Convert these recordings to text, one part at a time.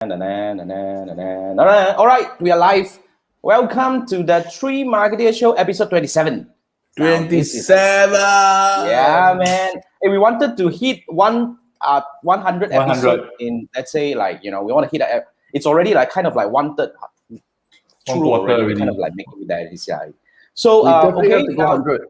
All right, we are live. Welcome to the Three Marketer Show, episode 27. 27. Yeah, man. Hey, we wanted to hit 100 episode in, let's say, like, we want to hit it's already like kind of like one third through already. We're kind of like making that this year. So we definitely okay, have to go 100.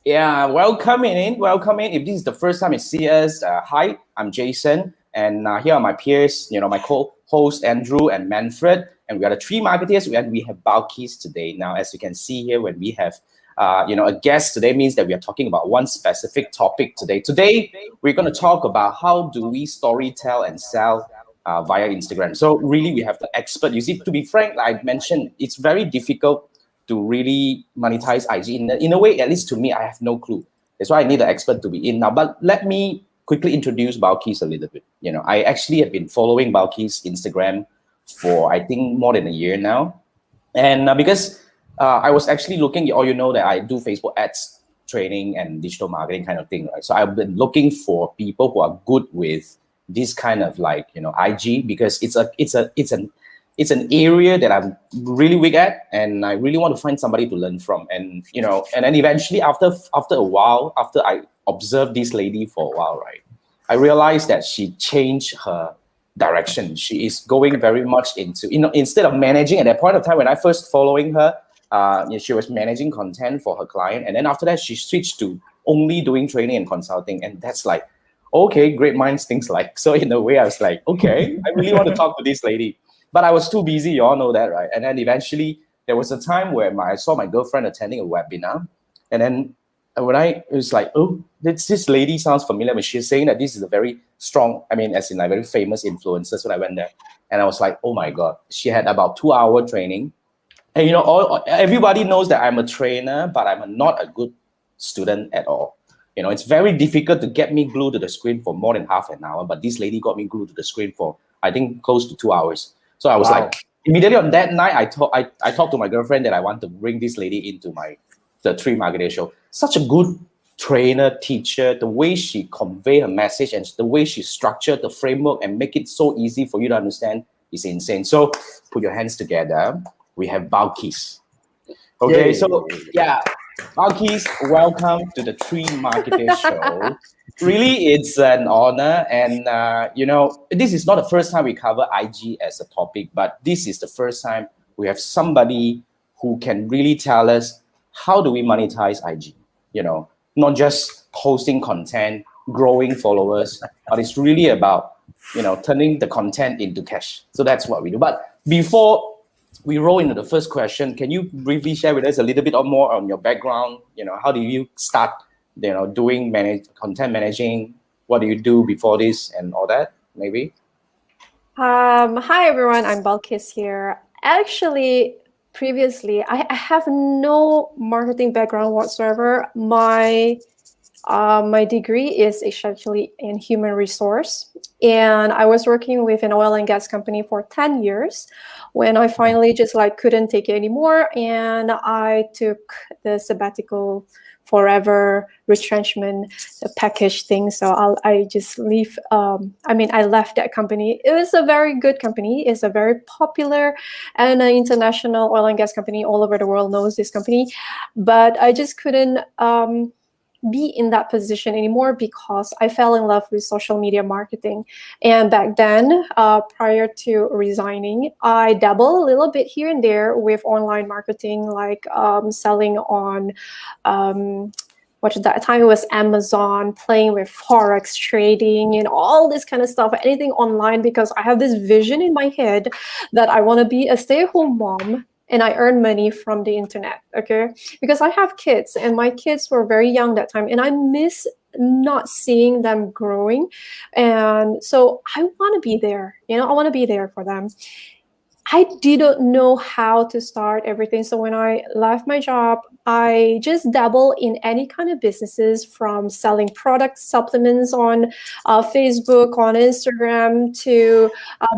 Yeah, welcome in. If this is the first time you see us, hi, I'm Jason, and here are my peers, my co-host Andrew and Manfred, and we are the three marketers, and we have Balkizz today. Now, as you can see here, when we have a guest today, means that we are talking about one specific topic today. Today, we're going to talk about how do we storytell and sell via Instagram. So really, we have the expert. You see, to be frank, like I mentioned, it's very difficult to really monetize IG. In a way, at least to me, I have no clue. That's why I need the expert to be in now. But let me quickly introduce Balkizz a little bit. I actually have been following Balkizz Instagram for, I think, more than a year now. And because I was actually looking, you know that I do Facebook ads training and digital marketing kind of thing, right? So I've been looking for people who are good with this kind of like, IG, because it's an area that I'm really weak at, and I really want to find somebody to learn from. And and then eventually after a while, after I observed this lady for a while, right, I realized that she changed her direction. She is going very much into, instead of managing at that point of time when I first following her, she was managing content for her client, and then after that she switched to only doing training and consulting, and that's like, okay, great minds think alike. So in a way, I was like, okay, I really want to talk to this lady. But I was too busy, you all know that, right? And then eventually, there was a time where I saw my girlfriend attending a webinar. And then when it was like, oh, this lady sounds familiar. But she's saying that this is a very strong, as in like very famous influencer. When I went there. And I was like, oh my God. She had about 2-hour training. And everybody knows that I'm a trainer, but I'm not a good student at all. It's very difficult to get me glued to the screen for more than half an hour. But this lady got me glued to the screen for, I think, close to 2 hours. So I was like, immediately on that night, I talked to my girlfriend that I want to bring this lady into the Three Marketer Show. Such a good trainer, teacher, the way she convey her message and the way she structured the framework and make it so easy for you to understand is insane. So put your hands together. We have Balkizz. Okay, yay. So yeah, Balkizz, welcome to the Three Marketer Show. Really, it's an honor, and this is not the first time we cover IG as a topic, but this is the first time we have somebody who can really tell us how do we monetize IG. Not just posting content, growing followers, but it's really about turning the content into cash. So that's what we do. But before we roll into the first question, can you briefly share with us a little bit more on your background? How do you start doing content managing? What do you do before this and all that, maybe? Hi everyone, I'm Balkizz here. Actually, previously, I have no marketing background whatsoever. My degree is essentially in human resource, and I was working with an oil and gas company for 10 years when I finally just couldn't take it anymore, and I took the sabbatical forever retrenchment package thing. So I just leave. I left that company. It was a very good company. It's a very popular and an international oil and gas company. All over the world knows this company, but I just couldn't be in that position anymore because I fell in love with social media marketing. And back then, prior to resigning, I dabble a little bit here and there with online marketing, like selling on at that time it was Amazon, playing with Forex trading and all this kind of stuff, anything online, because I have this vision in my head that I want to be a stay-at-home mom and I earn money from the internet, okay? Because I have kids and my kids were very young that time and I miss not seeing them growing. And so I want to be there, I want to be there for them. I didn't know how to start everything. So when I left my job, I just dabble in any kind of businesses, from selling products, supplements on Facebook, on Instagram, to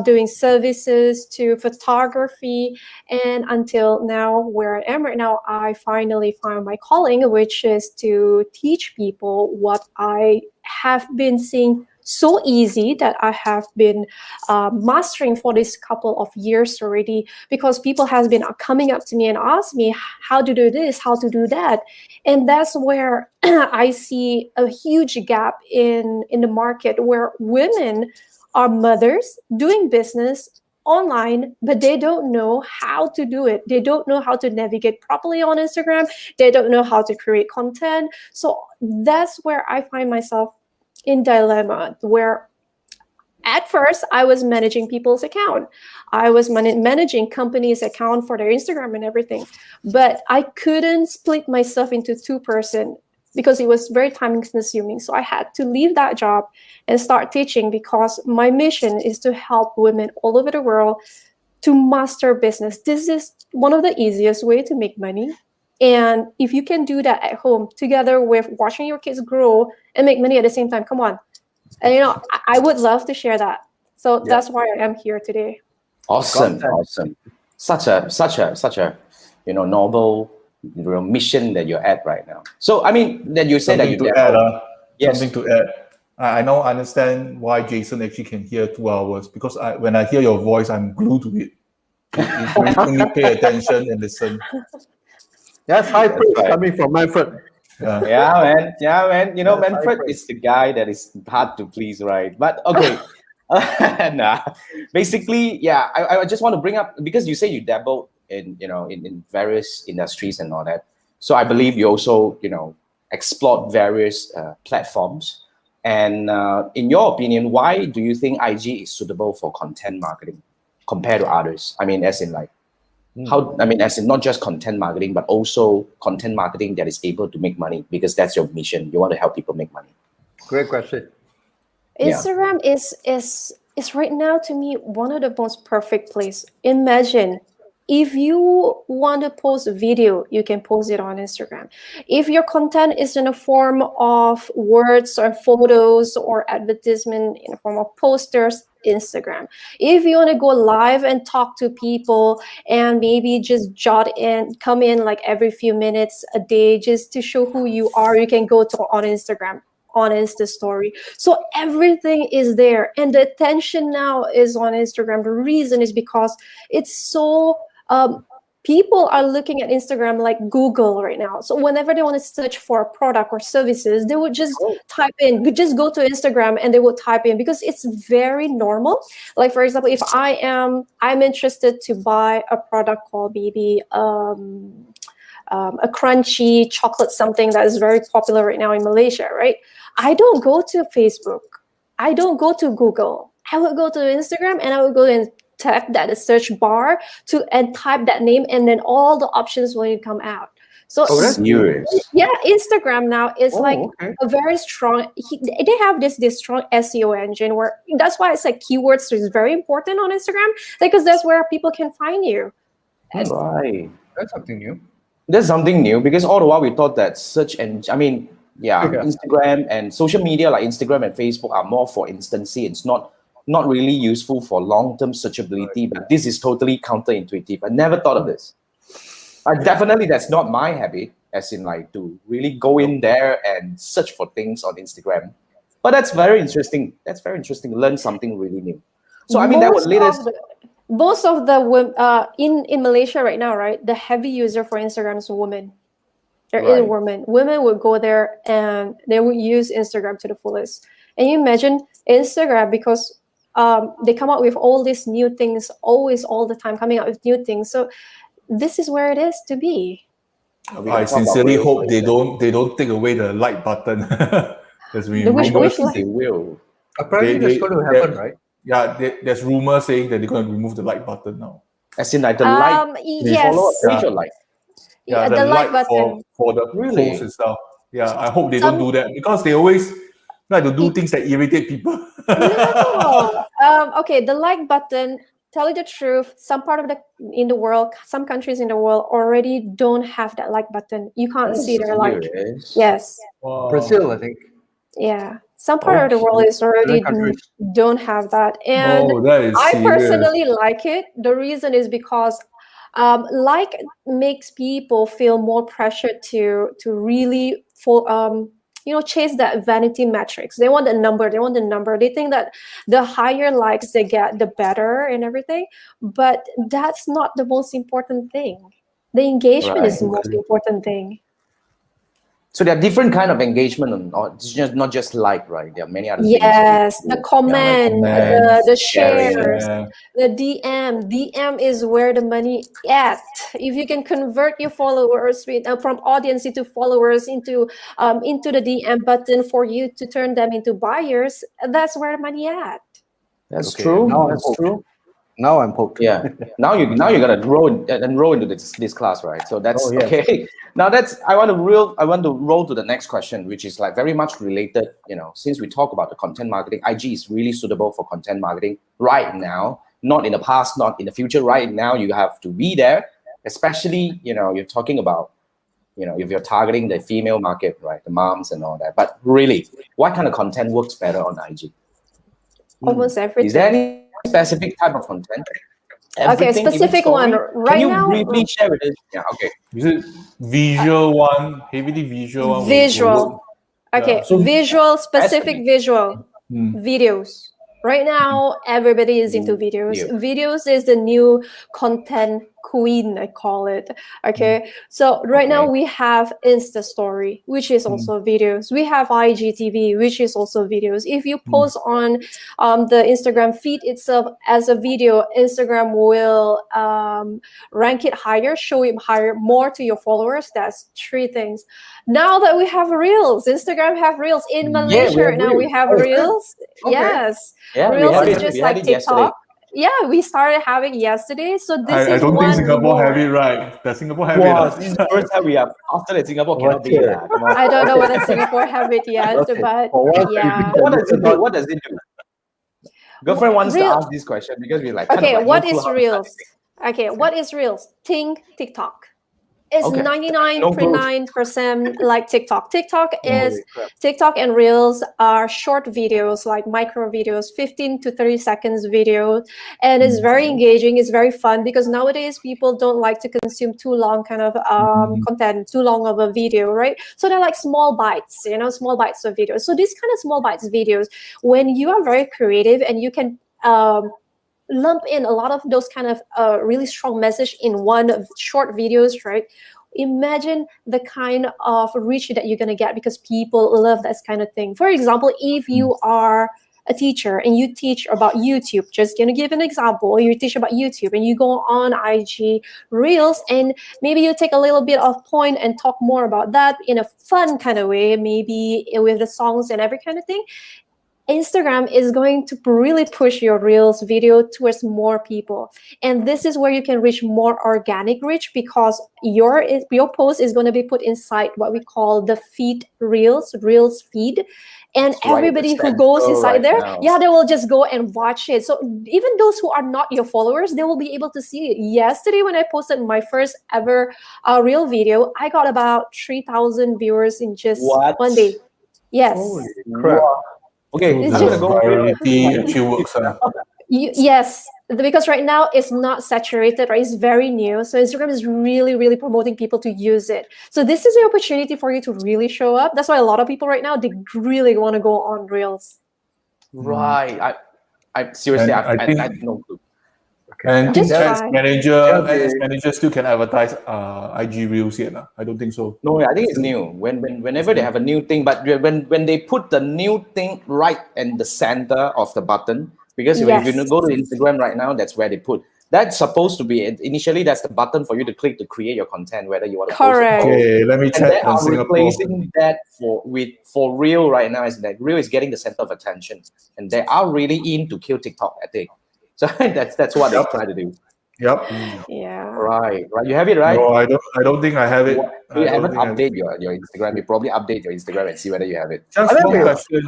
doing services, to photography. And until now, where I am right now, I finally found my calling, which is to teach people what I have been seeing so easy that I have been mastering for this couple of years already, because people has been coming up to me and ask me how to do this, how to do that. And that's where I see a huge gap in the market, where women are mothers doing business online, but they don't know how to do it. They don't know how to navigate properly on Instagram. They don't know how to create content. So that's where I find myself in dilemma, where at first I was managing people's account. I was managing companies' account for their Instagram and everything, but I couldn't split myself into two-person because it was very time consuming. So I had to leave that job and start teaching, because my mission is to help women all over the world to master business. This is one of the easiest way to make money. And if you can do that at home together with watching your kids grow and make money at the same time, come on. And I would love to share that. So that's why I am here today. Awesome. Such a noble mission that you're at right now. So I mean, that you said that you yes. Something to add. I now understand why Jason actually can hear 2 hours, because when I hear your voice, I'm glued to it. It's making me pay attention and listen. That's high praise coming from Manfred. Yeah, man. You know, Manfred is the guy that is hard to please, right? But okay. Basically, yeah, I just want to bring up, because you say you dabbled in various industries and all that. So I believe you also, explored various platforms. And in your opinion, why do you think IG is suitable for content marketing compared to others? I mean, as in not just content marketing, but also content marketing that is able to make money, because that's your mission. You want to help people make money. Great question. Instagram is right now, to me, one of the most perfect place. Imagine if you want to post a video, you can post it on Instagram. If your content is in a form of words or photos or advertisement in the form of posters, Instagram. If you want to go live and talk to people and maybe just come in like every few minutes a day just to show who you are, you can go on Instagram, on Insta story. So everything is there, and the attention now is on Instagram. The reason is because it's so people are looking at Instagram like Google right now. So whenever they want to search for a product or services, they would just type in, just go to Instagram and they would type in, because it's very normal. Like, for example, if I'm interested to buy a product called maybe a crunchy chocolate something that is very popular right now in Malaysia, right? I don't go to Facebook. I don't go to Google. I would go to Instagram and I would go and type that search bar and type that name, and then all the options will come out. So that's serious. Yeah, Instagram now is a very strong. They have this strong SEO engine, where that's why it's like keywords is very important on Instagram, because that's where people can find you. Right. That's something new. That's something new, because all the while we thought that search and Instagram and social media like Instagram and Facebook are more for instancy. It's not really useful for long-term searchability, but this is totally counterintuitive. I never thought of this. Definitely, that's not my habit, as in like to really go in there and search for things on Instagram. But that's very interesting. Learn something really new. So I mean, that would lead us. Most of the in Malaysia right now, right, the heavy user for Instagram is women. There is women. Women would go there and they would use Instagram to the fullest. And you imagine Instagram, because they come out with all these new things, always, all the time, coming out with new things. So this is where it is to be. I sincerely hope they don't take away the like button. They will. Apparently, that's going to happen, right? Yeah, there's rumors saying that they're going to remove the like button now. As in like the like. Yes. Follow like. Yeah, the like button for the post itself. Yeah, I hope they don't do that, because they always like to do things that irritate people. No. Okay, the like button, tell you the truth, some countries in the world already don't have that like button. You can't see their like. Yes. Wow. Brazil, I think. Yeah. Some part of the world is already don't have that. And I personally like it. The reason is because like makes people feel more pressure to really chase that vanity metrics. They want the number. They want the number. They think that the higher likes they get, the better and everything. But that's not the most important thing. The engagement is the most important thing. So there are different kind of engagement, it's just not just like, right? There are many other things. Yes, the comment, the shares, Yeah. the DM. DM is where the money at. If you can convert your followers from audience into followers into the DM button for you to turn them into buyers, that's where the money at. That's true. Now That's I'm true. Now I'm hooked. Yeah. Now you gotta enroll into this class, right? So that's okay. Now I want to roll to the next question, which is like very much related. Since we talk about the content marketing, IG is really suitable for content marketing right now. Not in the past, not in the future. Right now, you have to be there. Especially, you're talking about, if you're targeting the female market, right, the moms and all that. But really, what kind of content works better on IG? Almost everything. Is there any specific type of content? Everything, specific one right now. Can you briefly share with us? Yeah, okay. Is it visual one, heavily visual one? Visual. Okay, Yeah. So, visual, specific visual. Videos. Right now, everybody is into videos. Yeah. Videos is the new content queen, I call it. Okay, so right now we have Insta Story, which is also videos. We have IGTV, which is also videos. If you post on the Instagram feed itself as a video, Instagram will rank it higher, show it higher, more to your followers. That's 3 things. Now that we have Reels, Instagram have Reels in Malaysia. We have Reels. Okay. Yes. Yeah, Reels is just like TikTok. Yesterday. Yeah, we started having yesterday. So this I is don't one think Singapore more. have it right. Does Singapore have This is the first time we have. After that, Singapore cannot be that. I don't know whether Singapore have it yet, but yeah. What does it do? Girlfriend wants to ask this question because we're like, what is Reels? Okay, what is Reels? Think TikTok. It's 99.9% like TikTok. TikTok and Reels are short videos, like micro videos, 15 to 30 seconds videos, and it's very engaging. It's very fun because nowadays people don't like to consume too long kind of content, too long of a video, right? So they're like small bites, small bites of videos. So these kind of small bites videos, when you are very creative and you can lump in a lot of those kind of really strong message in one short videos, right? Imagine the kind of reach that you're going to get because people love that kind of thing. For example, if you are a teacher and you teach about YouTube, just going to give an example, you teach about YouTube and you go on IG Reels and maybe you take a little bit of point and talk more about that in a fun kind of way, maybe with the songs and every kind of thing. Instagram is going to really push your Reels video towards more people. And this is where you can reach more organic reach because your post is going to be put inside what we call the feed Reels feed. And everybody who goes inside there, they will just go and watch it. So even those who are not your followers, they will be able to see it. Yesterday, when I posted my first ever Reel video, I got about 3,000 viewers in just one day. Yes. Holy crap. Okay, it's just Virality actually works. Yes, because right now it's not saturated, right? It's very new. So Instagram is really, really promoting people to use it. So this is the opportunity for you to really show up. That's why a lot of people right now, they really want to go on Reels. Right. I seriously, I have no clue. And as manager still can advertise IG Reels yet? I don't think so. No, I think it's new. Whenever they have a new thing, but when they put the new thing right in the center of the button, because if you go to Instagram right now, that's where they put. That's supposed to be initially. That's the button for you to click to create your content, whether you want to post it. Okay, let me check. And they are replacing that for Reel right now. Is that Reel is getting the center of attention, and they are really in to kill TikTok, I think. So that's what they try to do. Yep. Yeah. Right. You have it, right? No, I don't think I have it. You haven't updated your Instagram. You probably update your Instagram and see whether you have it. Just one question.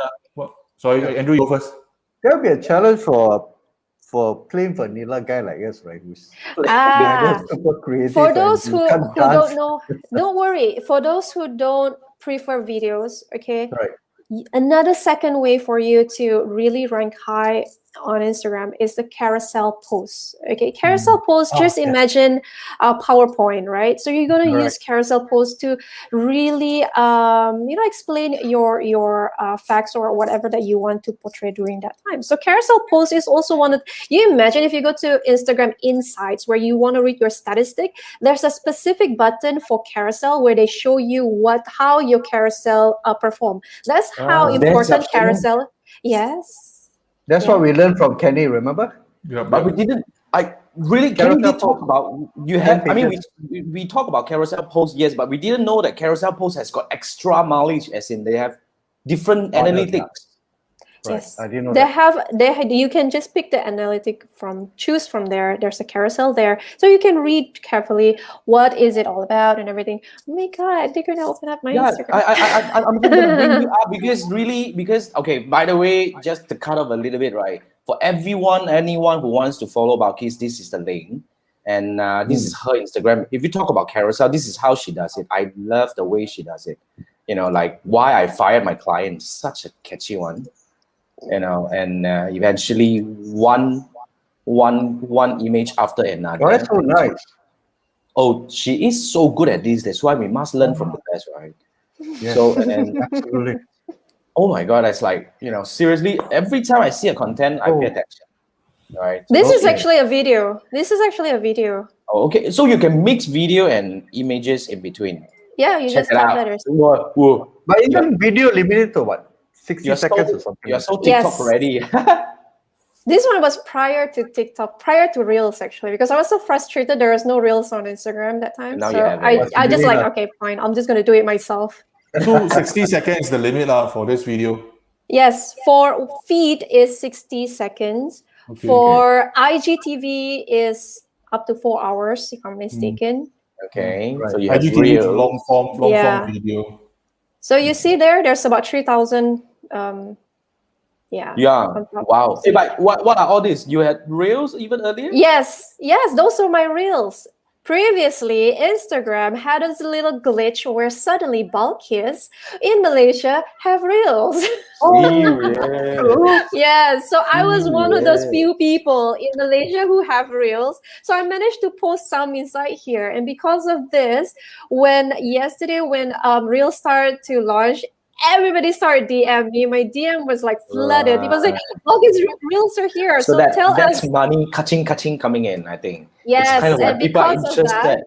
Sorry, Andrew, you go first. There'll be a challenge for plain vanilla guy like us, right? Who's super creative. For those who don't know, don't worry. For those who don't prefer videos, okay. Right. Another second way for you to really rank high on Instagram is the carousel posts. Okay, carousel posts, just imagine a PowerPoint, right? So you're going to use carousel posts to really explain your facts or whatever that you want to portray during that time. So carousel posts is also one of, you imagine if you go to Instagram Insights where you want to read your statistic, there's a specific button for carousel where they show you how your carousel perform. That's how important carousel. Yes. That's what we learned from Kenny, remember? Yeah, But we didn't. Can we talk about you have? I mean, we talk about carousel posts, yes, but we didn't know that carousel posts has got extra mileage, as in they have different analytics. Right. Yes, I didn't know that. You can just pick the analytic choose from there. There's a carousel there, so you can read carefully what is it all about and everything. Oh my god, they're gonna open up my Instagram. I'm gonna bring you up because okay. By the way, just to cut off a little bit, right? For anyone who wants to follow Balkizz, this is the link, and this is her Instagram. If you talk about carousel, this is how she does it. I love the way she does it. Like why I fired my client, such a catchy one. And eventually one image after another. Oh, that's so nice. Oh, she is so good at this. That's why we must learn from the best, right? Yes. So and Absolutely. oh my god, that's like seriously. Every time I see a content, I pay attention. Right. This is actually a video. Oh, okay. So you can mix video and images in between. Yeah, you Check just it tap out. that. Whoa. But isn't video limited to what? 60 seconds or something? You're so TikTok already. This one was prior to TikTok, prior to Reels actually, because I was so frustrated there was no Reels on Instagram that time. Now so you have it. I just okay, fine, I'm just gonna do it myself. So 60 seconds is the limit for this video. Yes, for feed is 60 seconds. Okay, for IGTV is up to 4 hours, if I'm mistaken. Okay. Right. So you have IGTV is Reels. long form video. So you see there's about 3,000. Yeah. Wow. Hey, but what are all these? You had Reels even earlier? Yes, those are my Reels. Previously, Instagram had this little glitch where suddenly Balkizz in Malaysia have Reels. Yeah, so I was one of those few people in Malaysia who have Reels. So I managed to post some inside here. And because of this, yesterday when Reels started to launch, everybody started DM me. My DM was like flooded. It was like, Balkizz, Reels are here. So that's money catching coming in, I think. Yes, it's kind of like and people are because of interested. that,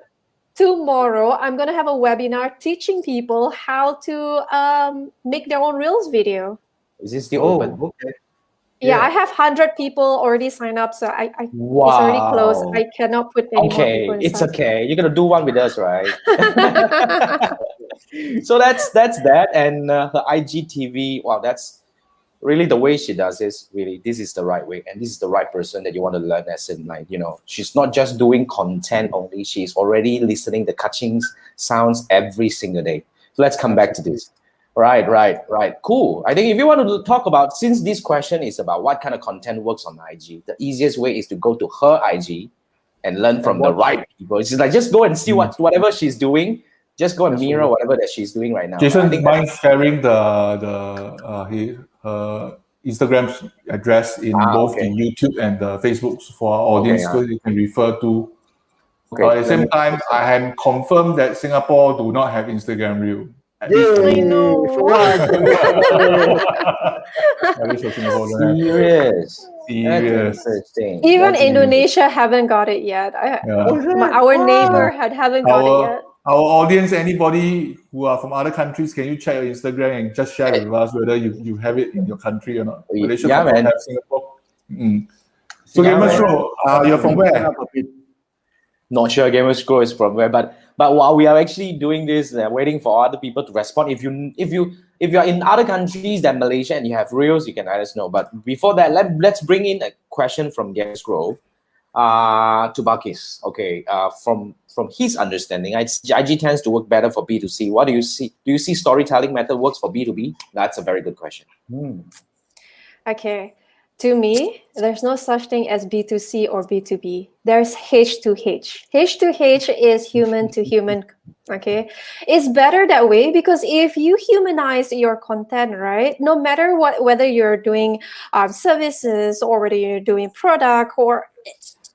tomorrow I'm gonna have a webinar teaching people how to make their own Reels video. Is this still open? Okay. Yeah, I have 100 people already signed up, so I Wow. it's already closed. I cannot put any more people inside. It's okay. You're gonna do one with us, right? So that's that, and her IGTV. Wow, that's really the way she does this. Really, this is the right way, and this is the right person that you want to learn. As in, she's not just doing content only. She's already listening the catching sounds every single day. So let's come back to this. Right. Cool. I think if you want to talk about, since this question is about what kind of content works on IG, the easiest way is to go to her IG and learn from the right people. It's like just go and see whatever she's doing. Just go and mirror whatever that she's doing right now. Jason, mind sharing her Instagram address in both the YouTube and the Facebook for our audience, so you can refer to. At the same time, I am confirmed that Singapore do not have Instagram Reel. I know. Serious. Even Indonesia haven't got it yet. Our neighbor haven't got it yet. Our audience, anybody who are from other countries, can you check your Instagram and just share with us whether you have it in your country or not? Malaysia have Singapore. So Gamers Row, you're from where? Not sure Gamers Grow is from where, but while we are actually doing this, waiting for other people to respond. If you're in other countries than Malaysia and you have Reels, you can let us know. But before that, let's bring in a question from Gamers Grow to Balkizz. Okay, from his understanding, IG tends to work better for B2C. What do you see? Do you see storytelling method works for B2B? That's a very good question. Okay. To me, there's no such thing as B2C or B2B. There's H2H. H2H is human to human Okay, it's better that way, because if you humanize your content, right, no matter what, whether you're doing services or whether you're doing product, or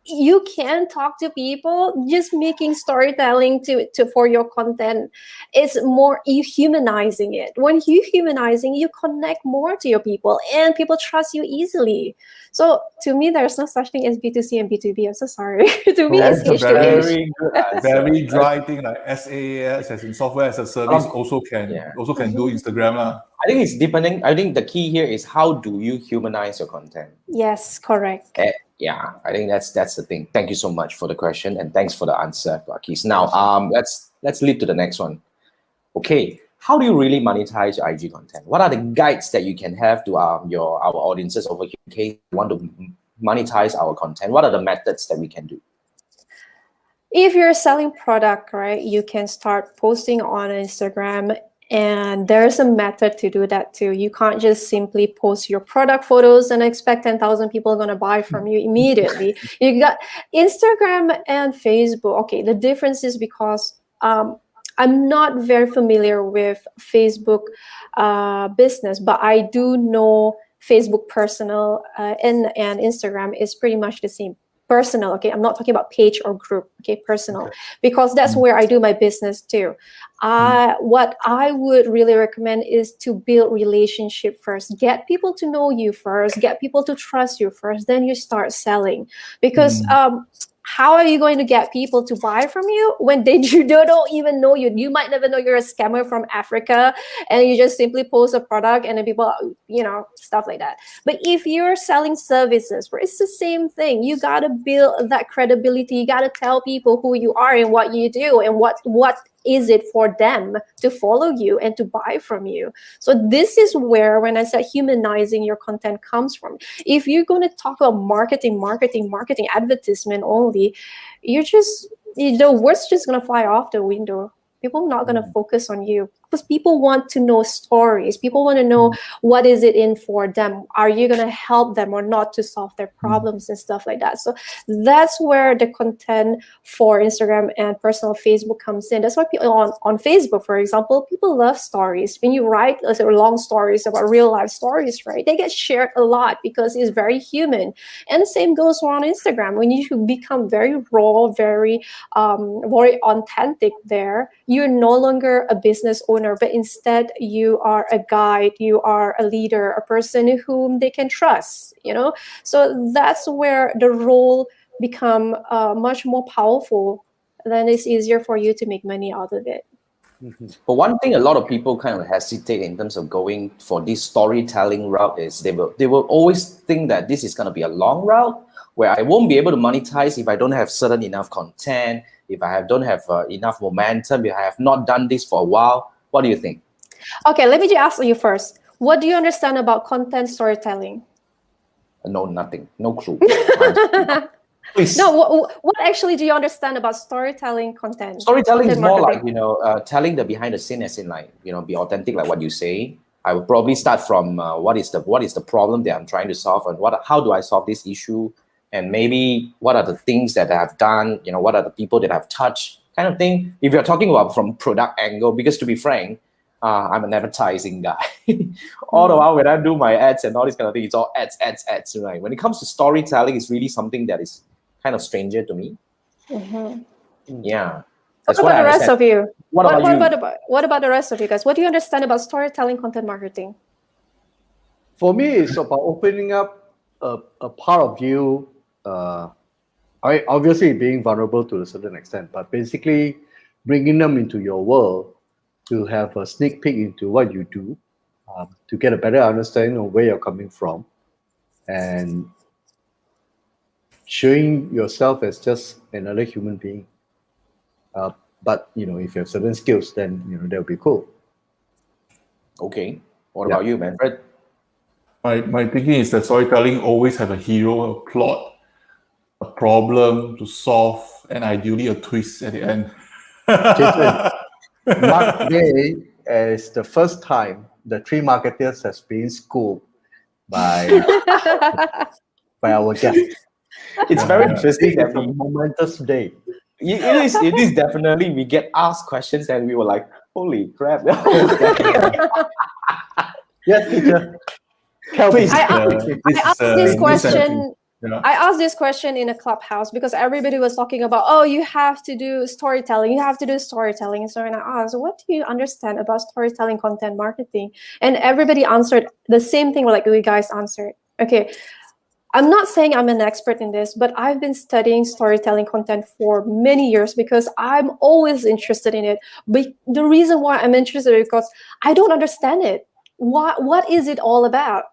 you can talk to people. Just making storytelling to for your content is more you humanizing it. When you humanizing, you connect more to your people, and people trust you easily. So to me, there's no such thing as B2C and B2B. I'm so sorry. To me, it's That's a H2H. very dry thing, like SaaS, as in software as a service, also can do Instagram lah. I think it's depending. I think the key here is how do you humanize your content? Yes, correct. Yeah, I think that's the thing. Thank you so much for the question, and thanks for the answer, Balkizz. Now, let's lead to the next one. Okay, how do you really monetize your IG content? What are the guides that you can have to our audiences over here in case we want to monetize our content? What are the methods that we can do? If you're selling product, right, you can start posting on Instagram, and there's a method to do that too. You can't just simply post your product photos and expect 10,000 people are going to buy from you immediately. You got Instagram and Facebook. Okay, the difference is because I'm not very familiar with Facebook business, but I do know Facebook personal and Instagram is pretty much the same. Personal, okay, I'm not talking about page or group, okay, personal, because that's where I do my business too. What I would really recommend is to build relationship first. Get people to know you first, get people to trust you first, then you start selling. Because how are you going to get people to buy from you when they don't even know you? You might never know you're a scammer from Africa, and you just simply post a product and then people, stuff like that. But if you're selling services, where it's the same thing, you got to build that credibility. You got to tell people who you are and what you do and what is it for them to follow you and to buy from you. So this is where, when I said humanizing your content comes from. If you're going to talk about marketing, advertisement only, the word's just going to fly off the window. People are not going to focus on you, because people want to know stories. People want to know what is it in for them. Are you going to help them or not to solve their problems and stuff like that? So that's where the content for Instagram and personal Facebook comes in. That's why people on Facebook, for example, people love stories. When you write long stories about real life stories, right, they get shared a lot because it's very human. And the same goes on Instagram. When you become very raw, very authentic there, you're no longer a business owner, but instead you are a guide, you are a leader, a person whom they can trust, So that's where the role become much more powerful. Then it's easier for you to make money out of it. But one thing a lot of people kind of hesitate in terms of going for this storytelling route is they will always think that this is going to be a long route where I won't be able to monetize if I don't have certain enough content, if I don't have enough momentum, if I have not done this for a while. What do you think? Okay, let me just ask you first. What do you understand about content storytelling? No, nothing. No clue. No, what actually do you understand about storytelling content? Storytelling is more like, telling the behind the scene, as in like, be authentic, like what you say. I would probably start from what is the problem that I'm trying to solve, and how do I solve this issue, and maybe what are the things that I have done, what are the people that I've touched, kind of thing. If you're talking about from product angle, because to be frank, I'm an advertising guy. All the while when I do my ads and all this kind of thing, it's all ads, right? When it comes to storytelling, it's really something that is kind of stranger to me. Yeah. What about the rest of you? What about the rest of you guys? What do you understand about storytelling content marketing? For me, it's about opening up a part of you. Obviously being vulnerable to a certain extent, but basically bringing them into your world to have a sneak peek into what you do, to get a better understanding of where you're coming from, and showing yourself as just another human being. But if you have certain skills, then that would be cool. Okay. What about you, Manfred? My thinking is that storytelling always have a hero, a plot, a problem to solve, and ideally a twist at the end. Mark today is the first time the three marketers has been schooled by our guest. It's very interesting. It's a momentous day. It is definitely. We get asked questions and we were like, holy crap. Yes, teacher. Please. I asked this question. Yeah. I asked this question in a Clubhouse because everybody was talking about, oh, you have to do storytelling. You have to do storytelling. So when I asked, what do you understand about storytelling content marketing? And everybody answered the same thing like you guys answered. Okay. I'm not saying I'm an expert in this, but I've been studying storytelling content for many years because I'm always interested in it. But the reason why I'm interested is because I don't understand it. What is it all about?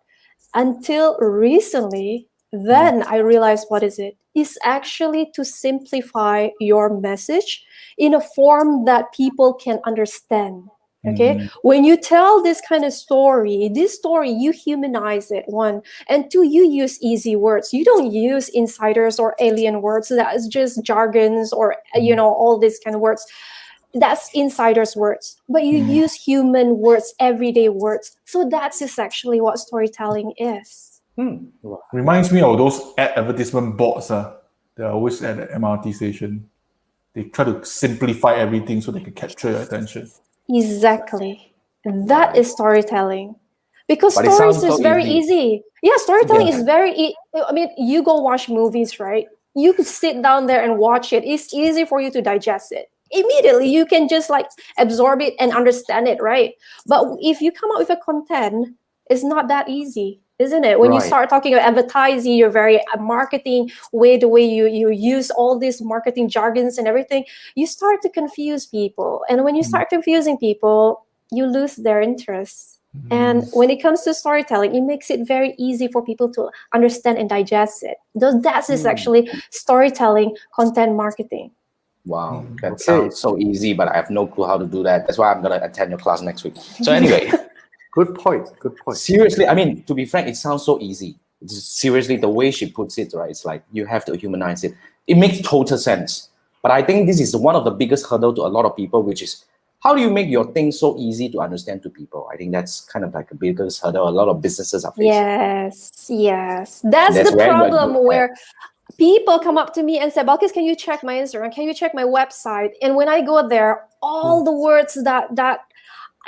Until recently, then I realized what is it? It's actually to simplify your message in a form that people can understand. Okay, when you tell this kind of story, you humanize it, one, and two, you use easy words. You don't use insiders or alien words. That is just jargons or all these kind of words. That's insiders words, but you use human words, everyday words. So that's actually what storytelling is. Reminds me of those advertisement boards. They're always at the MRT station. They try to simplify everything so they can capture your attention. Exactly. That is storytelling. Because But it stories sounds is so very easy. easy. Yeah, storytelling is very I mean, you go watch movies, right? You could sit down there and watch it. It's easy for you to digest it. Immediately, you can just like absorb it and understand it, right? But if you come up with a content, it's not that easy, isn't it? When you start talking about advertising, you're very marketing way, the way you use all these marketing jargons and everything, you start to confuse people. And when you start confusing people, you lose their interest. And when it comes to storytelling, it makes it very easy for people to understand and digest it. That is actually storytelling content marketing. Wow, that sounds so easy, but I have no clue how to do that. That's why I'm going to attend your class next week. So anyway. Good point. Seriously, I mean, to be frank, it sounds so easy. Seriously, the way she puts it, right? It's like you have to humanize it. It makes total sense. But I think this is one of the biggest hurdle to a lot of people, which is how do you make your thing so easy to understand to people? I think that's kind of like a biggest hurdle a lot of businesses are facing. Yes. That's the problem where people come up to me and say, Balkizz, can you check my Instagram? Can you check my website? And when I go there, all the words that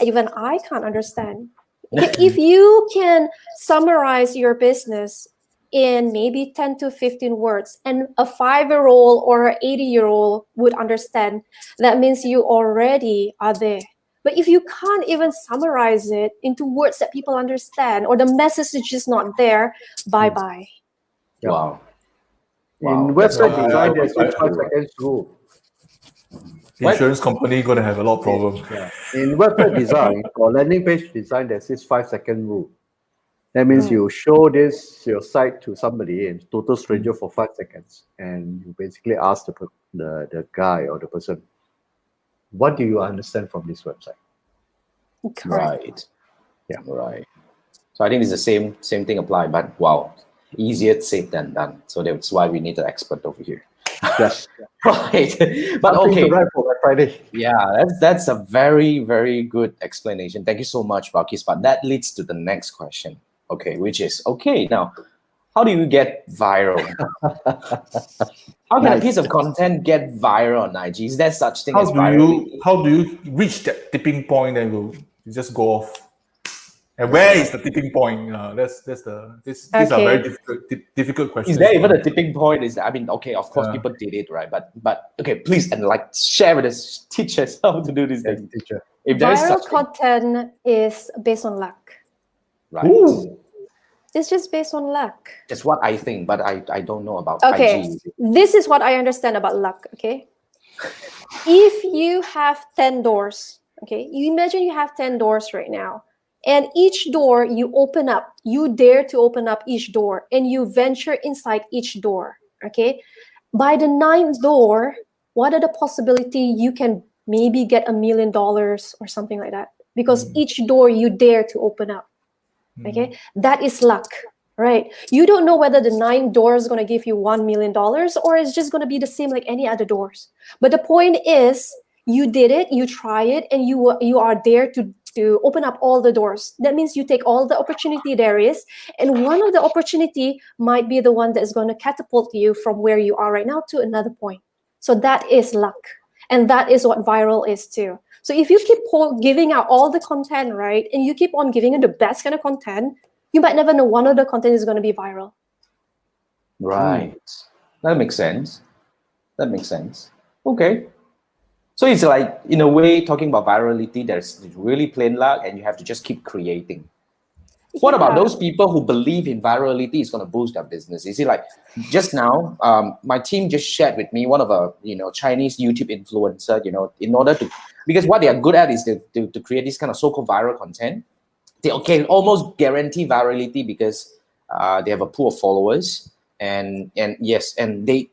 even I can't understand. If you can summarize your business in maybe 10 to 15 words and a 5-year-old or an 80-year-old would understand, that means you already are there. But if you can't even summarize it into words that people understand or the message is just not there, bye-bye. Wow. In website design, there's a 5 seconds rule. Insurance company going to have a lot of problems. Yeah. In website design or landing page design, there's this 5-second rule. That means you show your site to somebody, a total stranger, for 5 seconds, and you basically ask the guy or the person, what do you understand from this website? Right. Yeah. Right. So I think it's the same thing apply, but wow, easier said than done. So that's why we need an expert over here. Yes. Right. But Something okay. to write for Friday. Yeah, that's a very, very good explanation. Thank you so much, Balkizz. But that leads to the next question. Okay, which is now, how do you get viral? How can a piece of content get viral on IG? Is there such thing as viral? How do you reach that tipping point and you just go off? And where is the tipping point? These are very difficult questions. Is there even a tipping point? Of course people did it, right? But okay, please share with us, teach us how to do this thing, teacher. If there is viral content is based on luck. Right. Ooh. It's just based on luck. That's what I think, but I don't know about IG. This is what I understand about luck, okay? If you have 10 doors, okay? You imagine you have 10 doors right now. And each door you open up, you dare to open up each door and you venture inside each door, okay? By the 9th door, what are the possibility you can maybe get $1 million or something like that? Because each door you dare to open up. Okay, that is luck, right? You don't know whether the 9 doors is going to give you $1 million or it's just going to be the same like any other doors. But the point is, you did it, you try it, and you are there to open up all the doors. That means you take all the opportunity there is, and one of the opportunity might be the one that is going to catapult you from where you are right now to another point. So that is luck. And that is what viral is too. So if you keep giving out all the content, right, and you keep on giving it the best kind of content, you might never know one of the content is going to be viral. Right. That makes sense. That makes sense. Okay. So it's like, in a way, talking about virality, there's really plain luck and you have to just keep creating. What about those people who believe in virality is going to boost their business? You see, like just now, my team just shared with me one of a Chinese YouTube influencer. In order to, because what they are good at is to create this kind of so-called viral content. They can almost guarantee virality because they have a pool of followers, and yes, and they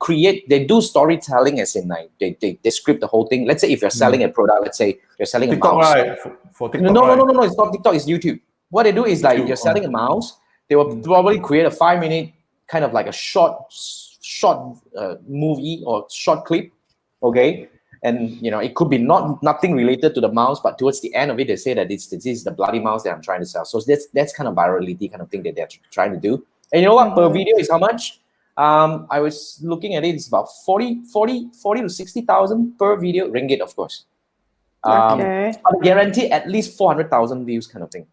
do storytelling, as in like they script the whole thing. Let's say if you're selling a product, let's say you're selling TikTok, a mouse. right? For TikTok, No, it's not TikTok, it's YouTube. What they do is like you're selling a mouse, they will probably create a 5-minute kind of like a short movie or short clip, okay? And it could be nothing related to the mouse, but towards the end of it, they say that this is the bloody mouse that I'm trying to sell. So that's kind of virality kind of thing that they're trying to do. And you know what? Per video is how much? I was looking at it. It's about 40 to 60,000 per video, ringgit, of course. Okay. But guarantee at least 400,000 views kind of thing.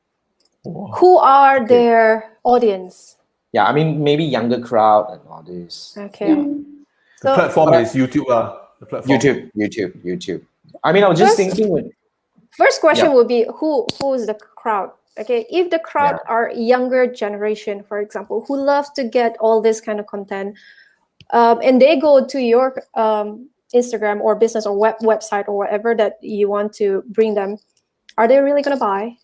Who are their audience? Yeah, I mean, maybe younger crowd and all this. Okay. The platform is YouTube. The platform. YouTube. I mean, I was just thinking. First question would be who is the crowd? Okay, if the crowd are younger generation, for example, who loves to get all this kind of content, and they go to your Instagram or business or website or whatever that you want to bring them, are they really going to buy?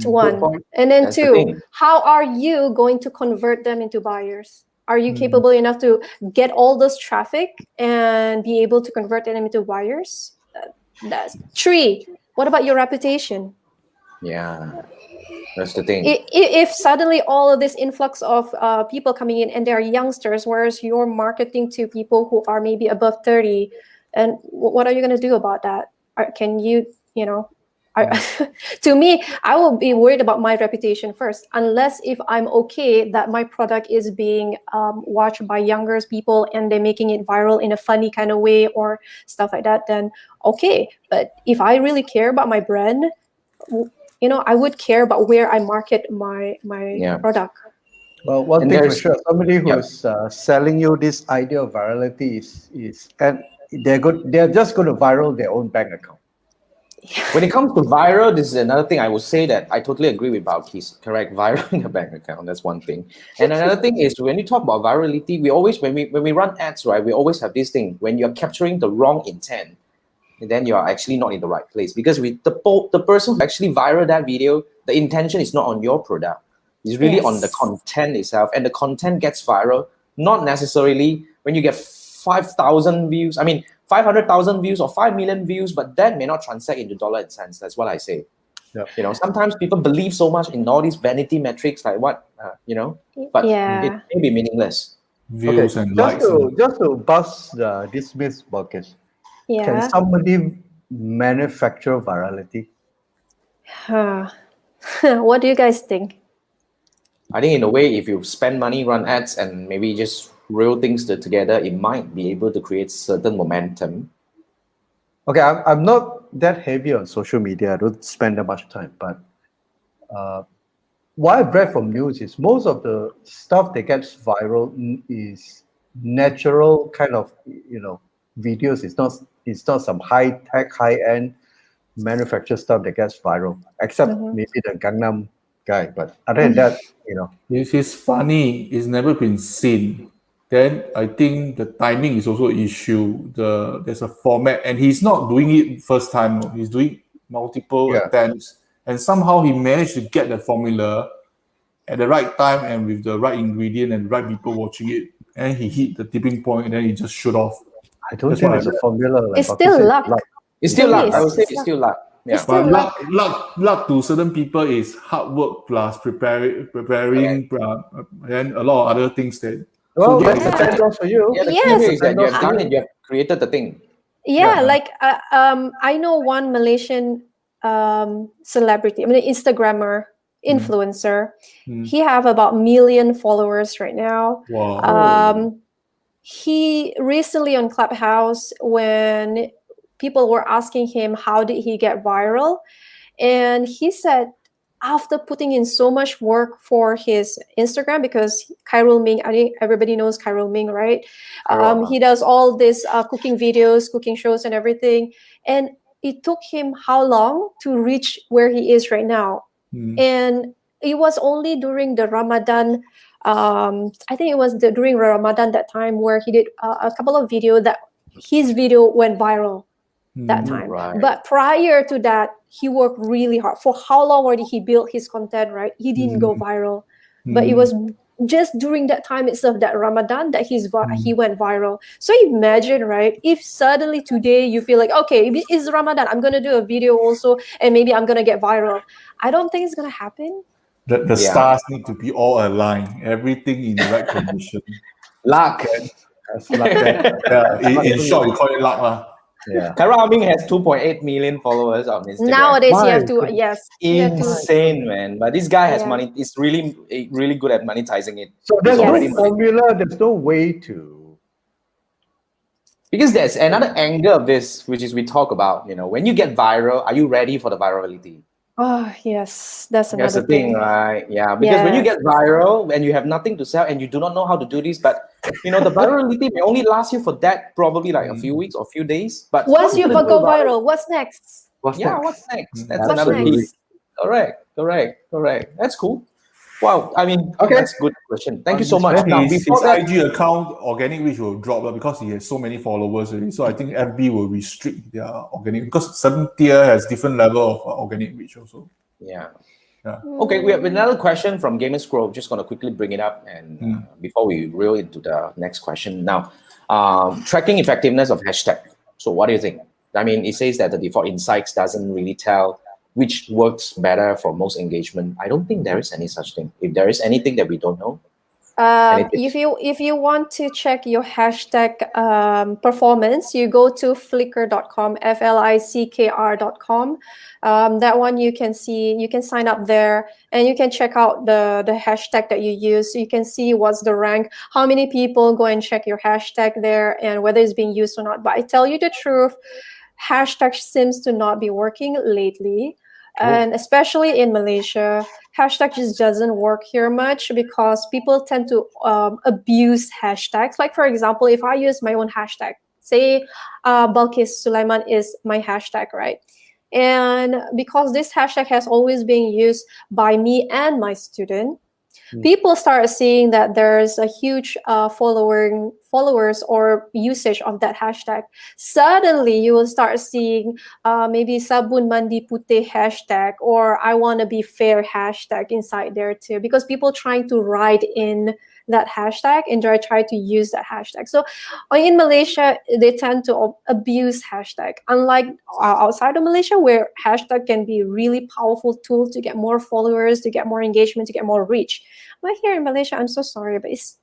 One. And then two, how are you going to convert them into buyers? Are you capable enough to get all this traffic and be able to convert them into buyers? That's three. What about your reputation? Yeah, that's the thing. If suddenly all of this influx of people coming in and they are youngsters, whereas you're marketing to people who are maybe above 30, and what are you going to do about that? Can you, to me, I will be worried about my reputation first, unless if I'm okay that my product is being watched by younger people and they're making it viral in a funny kind of way or stuff like that, then okay. But if I really care about my brand, I would care about where I market my product. Well, one thing for sure, somebody who's selling you this idea of virality is and they're just going to viral their own bank account. When it comes to viral, this is another thing I would say that I totally agree with Balkizz. Correct, viral in a bank account, that's one thing. And another thing is when you talk about virality, we always, when we run ads, right, we always have this thing, when you're capturing the wrong intent, then you are actually not in the right place. Because the person who actually viral that video, the intention is not on your product. It's really on the content itself. And the content gets viral, not necessarily when you get 5,000 views. I mean, 500,000 views or 5 million views, but that may not transact into dollar and cents. That's what I say. Yeah. Sometimes people believe so much in all these vanity metrics, like what, but it may be meaningless. Views and likes. Just to bust this myth, Balkizz. Can somebody manufacture virality? What do you guys think? I think in a way, if you spend money, run ads, and maybe just reel things together, it might be able to create certain momentum. Okay, I'm not that heavy on social media. I don't spend that much time. But what I've read from news is most of the stuff that gets viral is natural kind of, videos. It's not some high-tech, high-end manufactured stuff that gets viral, except maybe the Gangnam guy. But other than that, If it's funny, it's never been seen, then I think the timing is also an issue. There's a format, and he's not doing it first time. He's doing multiple attempts, and somehow he managed to get the formula at the right time and with the right ingredient and the right people watching it, and he hit the tipping point, and then he just shot off. I don't think it's a formula. Like it's still luck. It's still luck. I would say it's still luck. Yeah. But luck to certain people is hard work plus preparing, and a lot of other things that. Well, that's the chance for you. Yeah, the key is that you have done it. You have created the thing. Yeah, like I know one Malaysian celebrity. I mean, Instagrammer, influencer. He have about 1 million followers right now. Wow. he recently on Clubhouse, when people were asking him how did he get viral, and he said after putting in so much work for his Instagram, because Khairul Ming, I think everybody knows Khairul Ming, right? He does all this cooking videos, cooking shows and everything. And it took him how long to reach where he is right now? And it was only during the Ramadan, I think it was during Ramadan that time, where he did a couple of videos that his video went viral that time. But prior to that, he worked really hard. For how long already he built his content, right? He didn't go viral. But it was just during that time itself, that Ramadan, that he went viral. So imagine, right? If suddenly today you feel like, okay, it's Ramadan, I'm going to do a video also, and maybe I'm going to get viral. I don't think it's going to happen. The stars need to be all aligned. Everything in the right condition. Luck. In short, you call it luck. Yeah. Khairul Ming has 2.8 million followers on Instagram. Nowadays, you have to, yes. Insane, man. But this guy has money. He's really good at monetizing it. So there's no formula, there's no way to. Because there's another angle of this, which is we talk about, when you get viral, are you ready for the virality? Oh, yes. That's another thing, right? Yeah, because when you get viral and you have nothing to sell and you do not know how to do this, but the virality may only last you for that probably like a few weeks or few days. But once you go viral, what's next? What's next? That's another key. Correct. That's cool. Wow, I mean, that's a good question. Thank you so much. Now, his IG account organic reach will drop because he has so many followers already. So I think FB will restrict their organic, because certain tier has different level of organic reach also. Yeah. Okay, we have another question from Gamer Scroll. Just going to quickly bring it up and before we reel into the next question. Now, tracking effectiveness of hashtag. So what do you think? I mean, it says that the default insights doesn't really tell which works better for most engagement. I don't think there is any such thing. If there is anything that we don't know. If you want to check your hashtag performance, you go to flickr.com, FLICKR.com. That one you can see, you can sign up there and you can check out the hashtag that you use. So you can see what's the rank, how many people go and check your hashtag there, and whether it's being used or not. But I tell you the truth, hashtag seems to not be working lately. And especially in Malaysia, hashtag just doesn't work here much because people tend to abuse hashtags. Like, for example, if I use my own hashtag, say Balkizz Sulaiman is my hashtag, right? And because this hashtag has always been used by me and my student, people start seeing that there's a huge followers or usage of that hashtag. Suddenly, you will start seeing maybe Sabun Mandi Putih hashtag or I want to be fair hashtag inside there too, because people trying to ride in that hashtag and try to use that hashtag. So in Malaysia, they tend to abuse hashtag. Unlike outside of Malaysia, where hashtag can be a really powerful tool to get more followers, to get more engagement, to get more reach. But here in Malaysia, I'm so sorry, but it's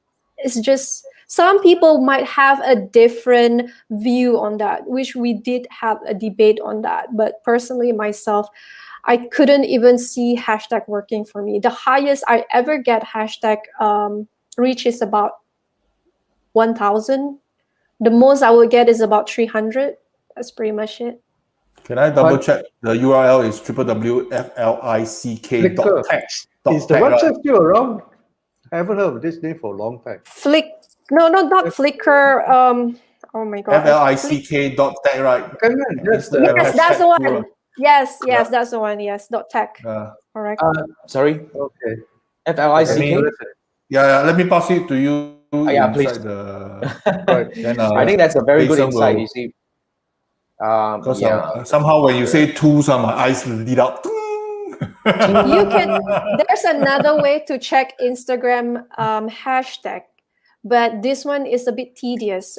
just some people might have a different view on that, which we did have a debate on that. But personally, myself, I couldn't even see hashtag working for me. The highest I ever get hashtag reach is about 1,000. The most I will get is about 300. That's pretty much it. Can I double check? The URL is www.flick.tech. Is the website still around? I haven't heard of this name for a long time. No, not Flickr. Oh my god. FLICK.tech, right? Yes, that's the one. Yes, that's the one. Yes, .tech. Correct. Sorry. Okay. FLICK. Yeah, let me pass it to you. Yeah, please. Then, I think that's a very good insight. You see. Somehow when you say tools, my eyes lit up. There's another way to check Instagram hashtag, but this one is a bit tedious.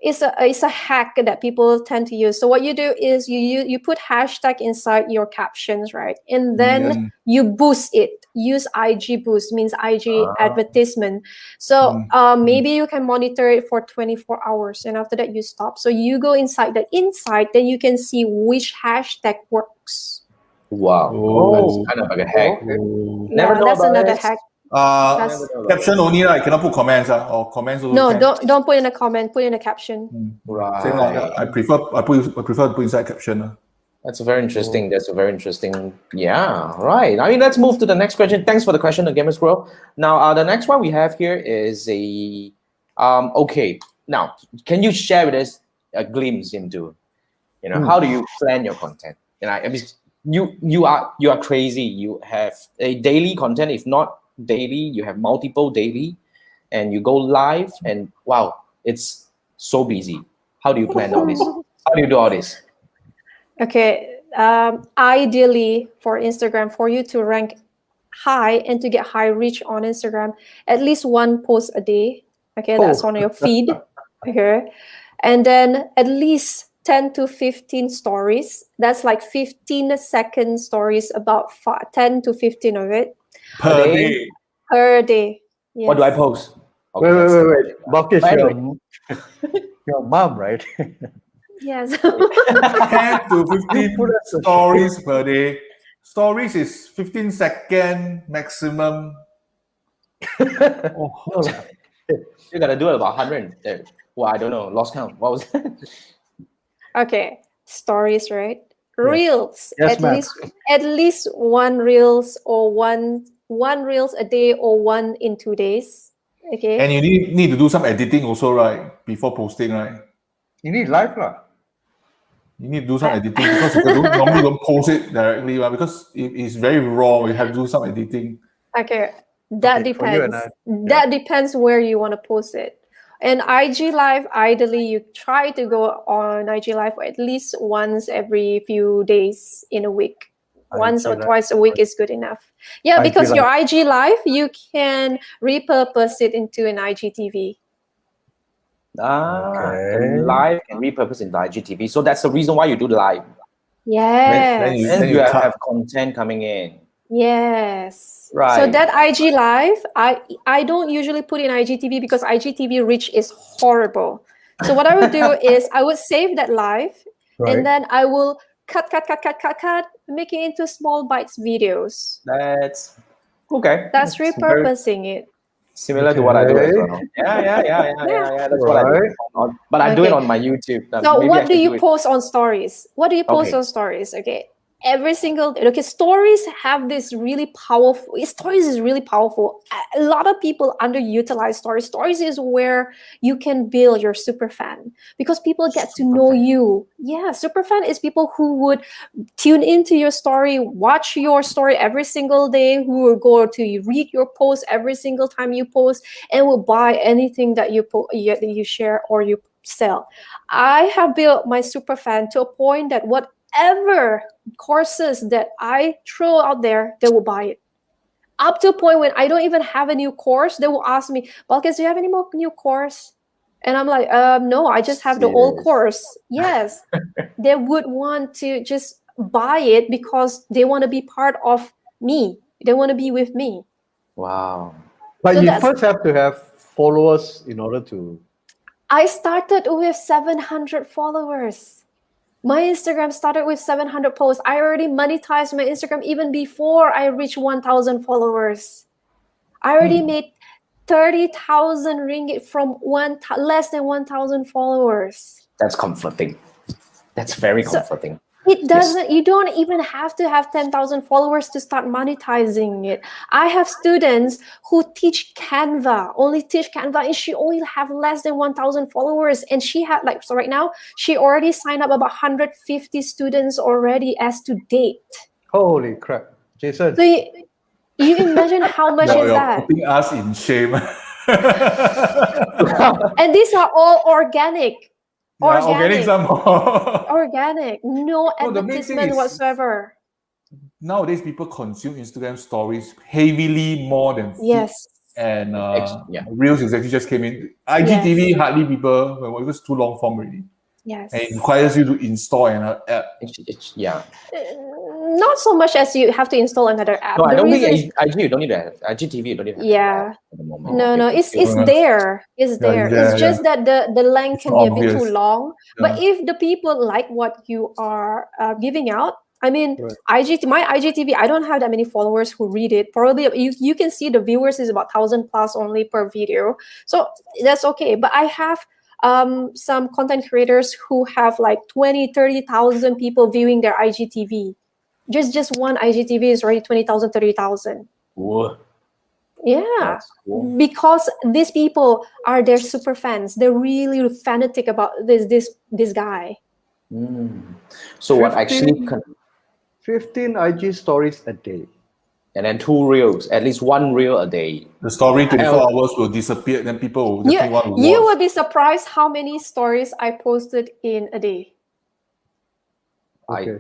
It's a hack that people tend to use. So what you do is you put hashtag inside your captions, right? And then you boost it. Use IG boost, means IG advertisement. So maybe you can monitor it for 24 hours and after that you stop. So you go inside the insight, then you can see which hashtag works. Wow. That's kind of like a hack. Never know that's another hack. Caption only, right? Cannot put comments, or comments also. No, don't put in a comment. Put in a caption. Right. Same, I prefer to put inside caption. That's very interesting. That's a very interesting. Yeah, right. I mean, let's move to the next question. Thanks for the question, the Gamers Grow. Now, the next one we have here is a okay. Now, can you share with us a glimpse into, how do you plan your content? I mean, you are crazy. You have a daily content. If not daily, you have multiple daily, and you go live. And wow, it's so busy. How do you plan all this? How do you do all this? Okay, ideally for Instagram, for you to rank high and to get high reach on Instagram, at least one post a day. Okay, that's on your feed. Okay, and then at least 10 to 15 stories. That's like 15-second stories, about 10 to 15 of it Per day. Per day. Yes. What do I post? Okay, wait. Balkizz, your mom, right? Yes. 10 to 15 stories per day. Stories is 15-second maximum. You gotta do it about 100. Well, I don't know. Lost count. What was that? Okay, stories, right? Reels. Yes, at least one reels or one reels a day or one in 2 days. Okay. And you need to do some editing also, right? Before posting, right? You need live lah. You need to do some editing because you normally don't post it directly, right? Because it's very raw. You have to do some editing. Okay, that depends. That depends where you want to post it. And IG Live, ideally, you try to go on IG Live at least once every few days in a week. Once or twice a week is good enough. Yeah, because your IG Live, you can repurpose it into an IGTV. Live and repurpose into IGTV. So that's the reason why you do live. Yes. Then you have content coming in. Yes. Right. So that IG Live, I don't usually put in IGTV because IGTV reach is horrible. So what I would do is I would save that live, and then I will cut, make it into small bites videos. That's okay. That's repurposing it. Similar to what I do as well. Yeah. That's what I do. But I do it on my YouTube. So what do you post on stories? What do you post on stories? Okay. Every single day. Okay, stories have this really powerful. Stories is really powerful. A lot of people underutilize stories. Stories is where you can build your super fan because people get to know you. Yeah, super fan is people who would tune into your story, watch your story every single day, who will go to read your post every single time you post, and will buy anything that you share or you sell. I have built my super fan to a point that whatever courses that I throw out there, they will buy it. Up to a point when I don't even have a new course, they will ask me, Balkizz, do you have any more new course? And I'm like, no, I just have the old course. Yes. They would want to just buy it because they want to be part of me. They want to be with me. Wow. But you first have to have followers in order to... I started with 700 followers. My Instagram started with 700 posts. I already monetized my Instagram even before I reached 1,000 followers. I already made 30,000 ringgit from less than 1,000 followers. That's comforting. That's very comforting. It doesn't, you don't even have to have 10,000 followers to start monetizing it. I have students who teach Canva, and she only have less than 1,000 followers. And she had so right now, she already signed up about 150 students already as to date. Holy crap. Jason. So you imagine how much is that? Putting us in shame. And these are all organic. Organic some more. Organic, no advertisement whatsoever. Nowadays, people consume Instagram stories heavily more than yes. And Reels exactly just came in. IGTV hardly people, well, it was too long form already. Yes. And it requires you to install an app. Not so much as you have to install another app. No, I don't think IG you don't need that. IGTV you don't need that. Yeah. At the moment. No, it's there. It's there. It's just that the length can be a bit too long. But if the people like what you are giving out, I mean, my IGTV, I don't have that many followers who read it. Probably you can see the viewers is about 1,000 plus only per video. So that's okay. But I have some content creators who have like 20, 30,000 people viewing their IGTV. Just one IGTV is already 20,000, 30,000. Whoa. Yeah, cool. Because these people are their super fans. They're really fanatic about this guy. So 15, what actually? 15 IG stories a day. And then 2 reels, at least 1 reel a day. The story 24 hours will disappear, then people will definitely want to watch. You will be surprised how many stories I posted in a day. Okay.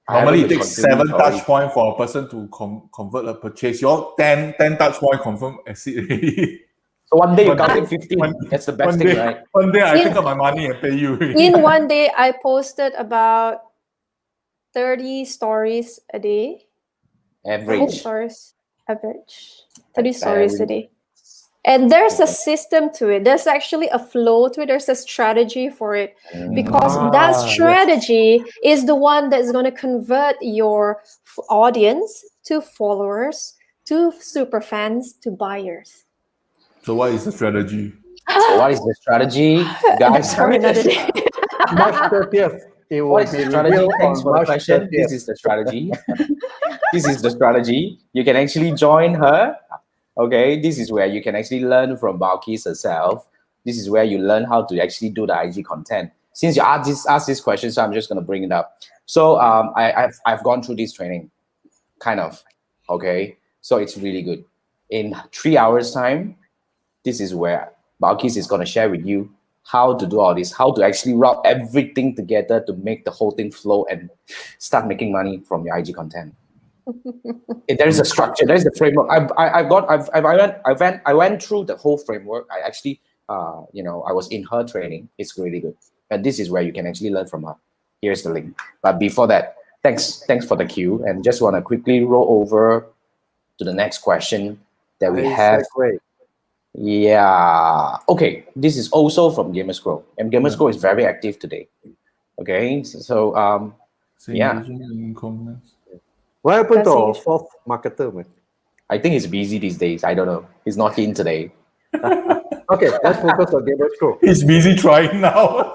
Normally, it takes 7 touch points for a person to convert a purchase. Your 10 touch point confirm exit already. So one day you got 15. That's the best thing, right? One day I take out my money and pay you. In one day, I posted about 30 stories a day. Average. 30 stories a day. And there's a system to it. There's actually a flow to it. There's a strategy for it. Because that strategy is the one that's going to convert your audience to followers, to super fans, to buyers. So what is the strategy? Guys, Sorry, another day. March 30th. What is the strategy? Thanks for the question. This is the strategy. This is the strategy. You can actually join her. Okay, this is where you can actually learn from Balkizz herself. This is where you learn how to actually do the IG content. Since you asked this question, so I'm just going to bring it up. So I've gone through this training, kind of. Okay, so it's really good. In 3 hours time, this is where Balkizz is going to share with you how to do all this, how to actually route everything together to make the whole thing flow and start making money from your IG content. There is a structure. There is the framework. I went through the whole framework. I actually, I was in her training. It's really good, and this is where you can actually learn from her. Here's the link. But before that, thanks for the cue, and just want to quickly roll over to the next question that we have. Yeah. Okay. This is also from Gamers Grow, and Gamers Grow is very active today. Okay. So yeah. What happened to our 4th marketer, man? I think he's busy these days. I don't know. He's not in today. Okay, let's focus on Gamers Grow. He's busy trying now.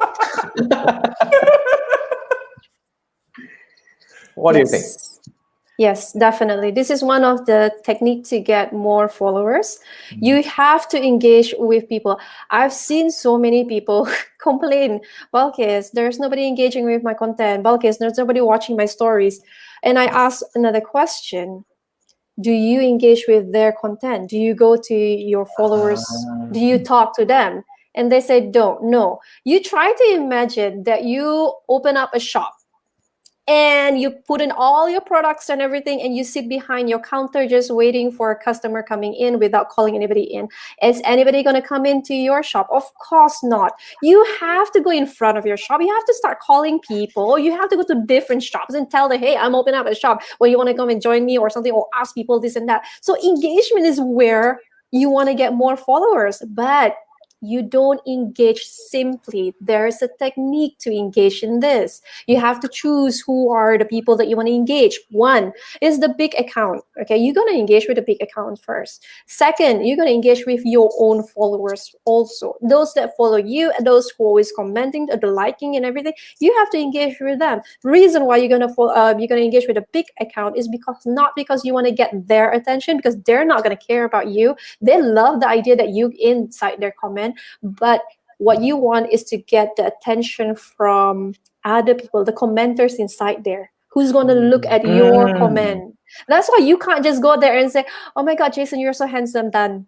What do you think? Yes, definitely. This is one of the techniques to get more followers. You have to engage with people. I've seen so many people complain, Balkizz, there's nobody engaging with my content. Balkizz, there's nobody watching my stories. And I asked another question. Do you engage with their content? Do you go to your followers? Do you talk to them? And they said, don't. No. You try to imagine that you open up a shop and you put in all your products and everything, and you sit behind your counter just waiting for a customer coming in without calling anybody in. Is anybody going to come into your shop? Of course not. You have to go in front of your shop. You have to start calling people. You have to go to different shops and tell them, hey, I'm opening up a shop. Well, you want to come and join me or something, or ask people this and that. So engagement is where you want to get more followers, but you don't engage simply. There's a technique to engage in this. You have to choose who are the people that you want to engage. One is the big account. Okay, you're going to engage with the big account first. Second, you're going to engage with your own followers also. Those that follow you and those who are always commenting, the liking and everything, you have to engage with them. The reason why you're going to engage with a big account is not because you want to get their attention, because they're not going to care about you. They love the idea that you inside their comment. But what you want is to get the attention from other people, the commenters inside there, who's going to look at your comment. That's why you can't just go there and say, oh my God, Jason, you're so handsome, done.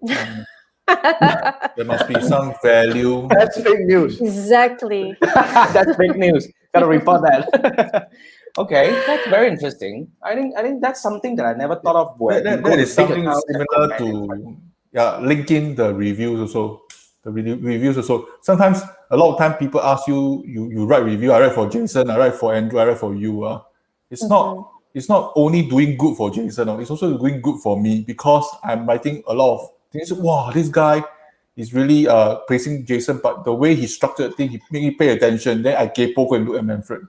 There must be some value. That's fake news. Exactly. That's fake news. Gotta report that. Okay, that's very interesting. I think that's something that I never thought of. That is something similar to linking the reviews also. The reviews also. Sometimes, a lot of time, people ask you, you write review. I write for Jason. I write for Andrew. I write for you. It's not only doing good for Jason. It's also doing good for me, because I'm writing a lot of things. Wow, this guy is really praising Jason, but the way he structured things, he made me pay attention. Then I go and look at Manfred.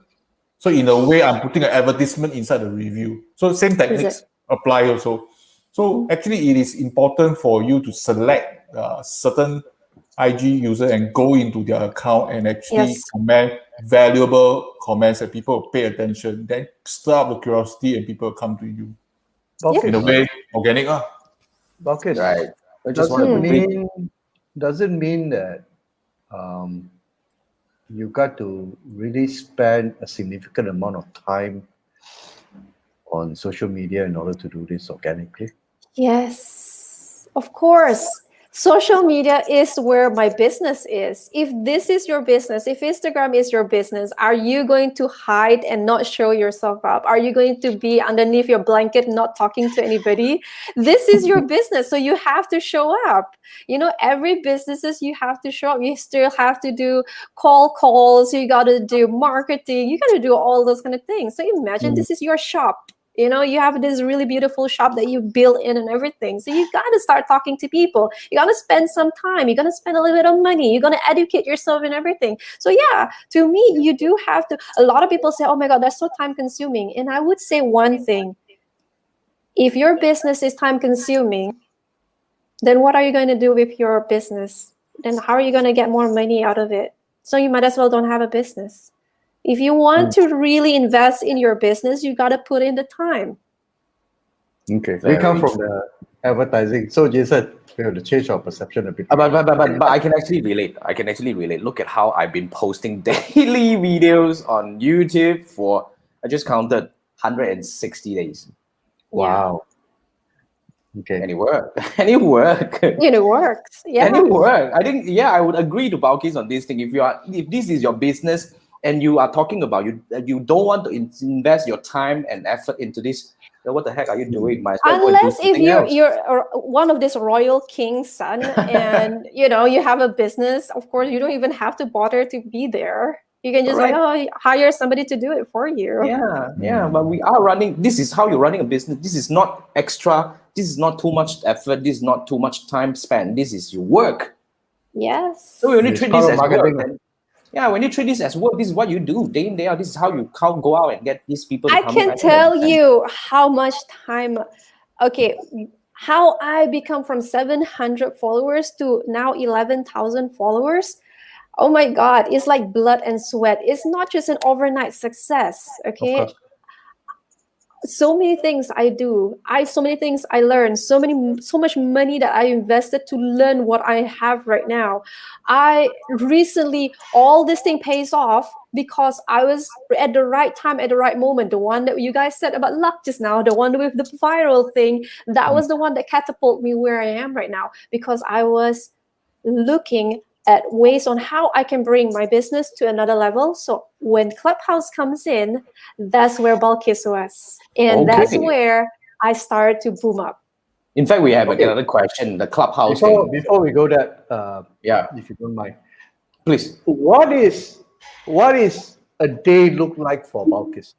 So in a way, I'm putting an advertisement inside the review. So same techniques apply also. So actually, it is important for you to select certain IG user and go into their account and actually comment valuable comments that people pay attention. Then stir up the curiosity and people come to you. In a way, organic. Balkizz, Right. Does it mean that you got to really spend a significant amount of time on social media in order to do this organically? Yes, of course. Social media is where my business is. If this is your business, if Instagram is your business, are you going to hide and not show yourself up? Are you going to be underneath your blanket, not talking to anybody? This is your business, so you have to show up. You know, every businesses, you have to show up. You still have to do calls. You got to do marketing. You got to do all those kind of things. So imagine this is your shop. You know, you have this really beautiful shop that you built in and everything. So you got to start talking to people. You got to spend some time. You're going to spend a little bit of money. You're going to educate yourself and everything. So yeah, to me, you do have to. A lot of people say, oh my God, that's so time consuming. And I would say one thing. If your business is time consuming, then what are you going to do with your business? Then how are you going to get more money out of it? So you might as well don't have a business. If you want to really invest in your business, you got to put in the time. Okay, we come from the advertising. So Jason, we have to change our perception a bit. But I can actually relate. I can actually relate. Look at how I've been posting daily videos on YouTube for, I just counted 160 days. Wow. Okay. And it worked. And it worked. And it works. Yeah. And it worked. I think, yeah, I would agree to Balkizz on this thing. If this is your business, and you are talking about you don't want to invest your time and effort into this, then what the heck are you doing? Unless if you're one of this royal king's son and you know you have a business, of course you don't even have to bother to be there. You can just hire somebody to do it for you. Yeah, but we are running. This is how you're running a business. This is not extra. This is not too much effort. This is not too much time spent. This is your work. Yes. So when you treat this as work, when you treat this as work, this is what you do day in, day out. This is how you go out and get these people to come. I can tell you how much time, how I become from 700 followers to now 11,000 followers. Oh my God, it's like blood and sweat. It's not just an overnight success, okay? So many things I do. So many things I learned. So much money that I invested to learn what I have right now. I recently, all this thing pays off because I was at the right time, at the right moment. The one that you guys said about luck just now, the one with the viral thing, that was the one that catapulted me where I am right now, because I was looking at ways on how I can bring my business to another level. So when Clubhouse comes in, that's where Balkizz was. And that's where I started to boom up. In fact, we have another question, the Clubhouse before we go that, if you don't mind. Please. What is a day look like for Balkizz?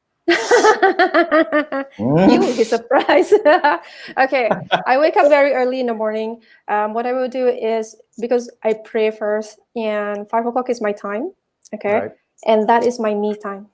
You will be surprised. Okay, I wake up very early in the morning. What I will do is, because I pray first, and 5 o'clock is my time. Okay, and that is my me time.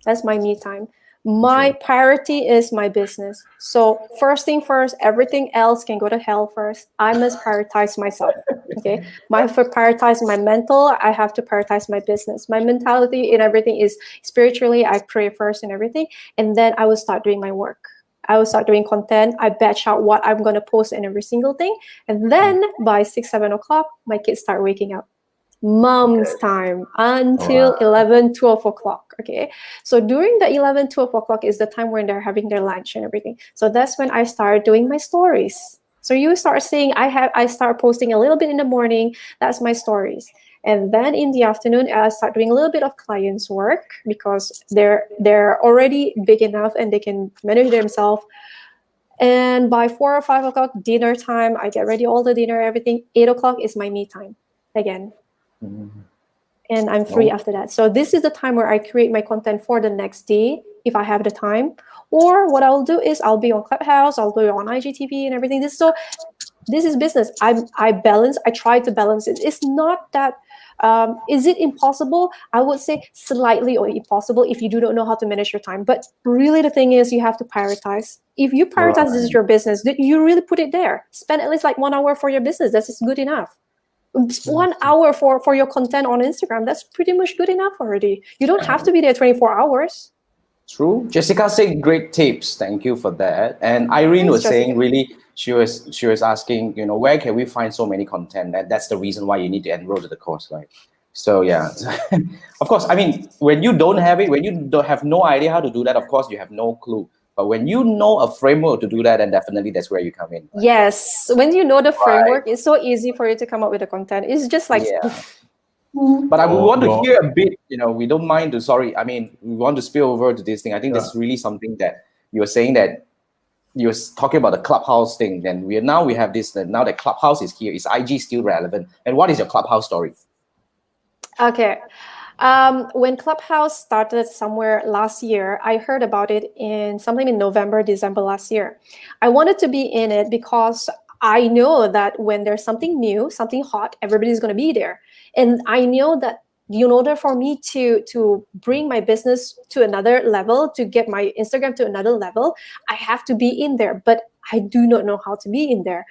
That's my me time. My priority is my business. So first thing first, everything else can go to hell first. I must prioritize myself. Okay, prioritize my mental. I have to prioritize my business. My mentality and everything is spiritually. I pray first and everything, and then I will start doing my work. I will start doing content. I batch out what I'm going to post in every single thing, and then by 6, 7 o'clock, my kids start waking up. Mom's time until 11, 12 o'clock. Okay, so during the 11, 12 o'clock is the time when they're having their lunch and everything. So that's when I start doing my stories. So you start seeing I start posting a little bit in the morning. That's my stories. And then in the afternoon, I start doing a little bit of clients' work, because they're already big enough and they can manage themselves. And by 4 or 5 o'clock, dinner time, I get ready all the dinner, everything. 8 o'clock is my me time again. And I'm free after that. So this is the time where I create my content for the next day, if I have the time. Or what I'll do is I'll be on Clubhouse, I'll be on IGTV and everything. So this is business. I try to balance it. It's not that is it impossible? I would say slightly or impossible if you do not know how to manage your time. But really the thing is you have to prioritize. If you prioritize this is your business, then you really put it there. Spend at least like 1 hour for your business. That's just good enough. 1 hour for your content on Instagram, that's pretty much good enough already. You don't have to be there 24 hours. True. Jessica said great tips. Thank you for that. And Irene was saying really, she was asking, you know, where can we find so many content? That's the reason why you need to enroll to the course, right? So yeah, of course. I mean, when you don't have it, when you don't have no idea how to do that, of course you have no clue. But when you know a framework to do that, then definitely that's where you come in. Right? Yes, when you know the framework, it's so easy for you to come up with the content. It's just like. Yeah. But I would want to hear a bit, you know, we don't mind to, sorry, I mean, we want to spill over to this thing. I think that's really something that you were saying, that you were talking about the Clubhouse thing. Then we have this, now that Clubhouse is here, is IG still relevant? And what is your Clubhouse story? Okay. When Clubhouse started somewhere last year, I heard about it sometime in November, December last year. I wanted to be in it because I know that when there's something new, something hot, everybody's going to be there. And I know that in order for me to bring my business to another level, to get my Instagram to another level, I have to be in there. But I do not know how to be in there.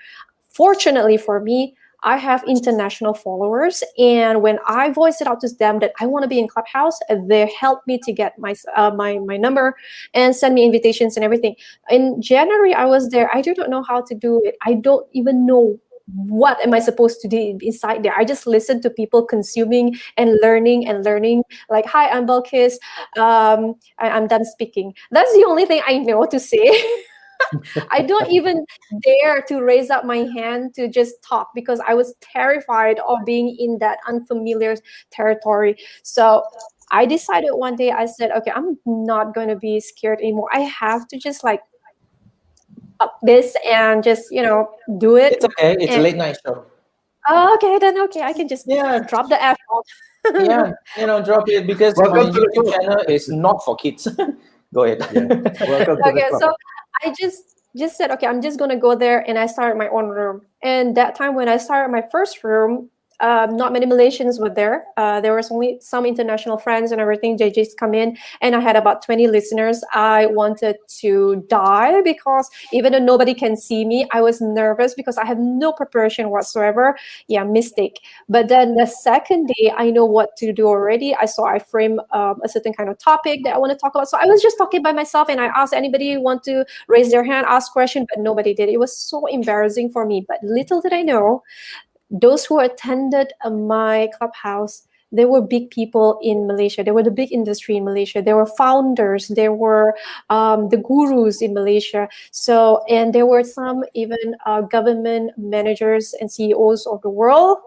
Fortunately for me, I have international followers, and when I voiced it out to them that I want to be in Clubhouse, they helped me to get my number and send me invitations and everything. In January, I was there. I do not know how to do it. I don't even know what am I supposed to do inside there. I just listen to people consuming and learning. Like, hi, I'm Balkizz. I'm done speaking. That's the only thing I know to say. I don't even dare to raise up my hand to just talk because I was terrified of being in that unfamiliar territory. So I decided one day, I said, okay, I'm not going to be scared anymore. I have to just like up this and just, you know, do it. It's okay. It's a late night show. Oh, okay, then okay. I can just drop the F off. Yeah, you know, drop it because my YouTube channel is not for kids. Go ahead. Welcome to Okay, so I just said, okay, I'm just gonna go there, and I started my own room. And that time when I started my first room, not many Malaysians were there. There was only some international friends and everything. They just come in, and I had about 20 listeners. I wanted to die because even though nobody can see me, I was nervous because I have no preparation whatsoever. Yeah, mistake. But then the second day, I know what to do already. I frame a certain kind of topic that I want to talk about. So I was just talking by myself, and I asked anybody want to raise their hand, ask question, but nobody did. It was so embarrassing for me. But little did I know, those who attended my Clubhouse, they were big people in Malaysia. They were the big industry in Malaysia. There were founders. There were the gurus in Malaysia. So, and there were some even government managers and CEOs of the world.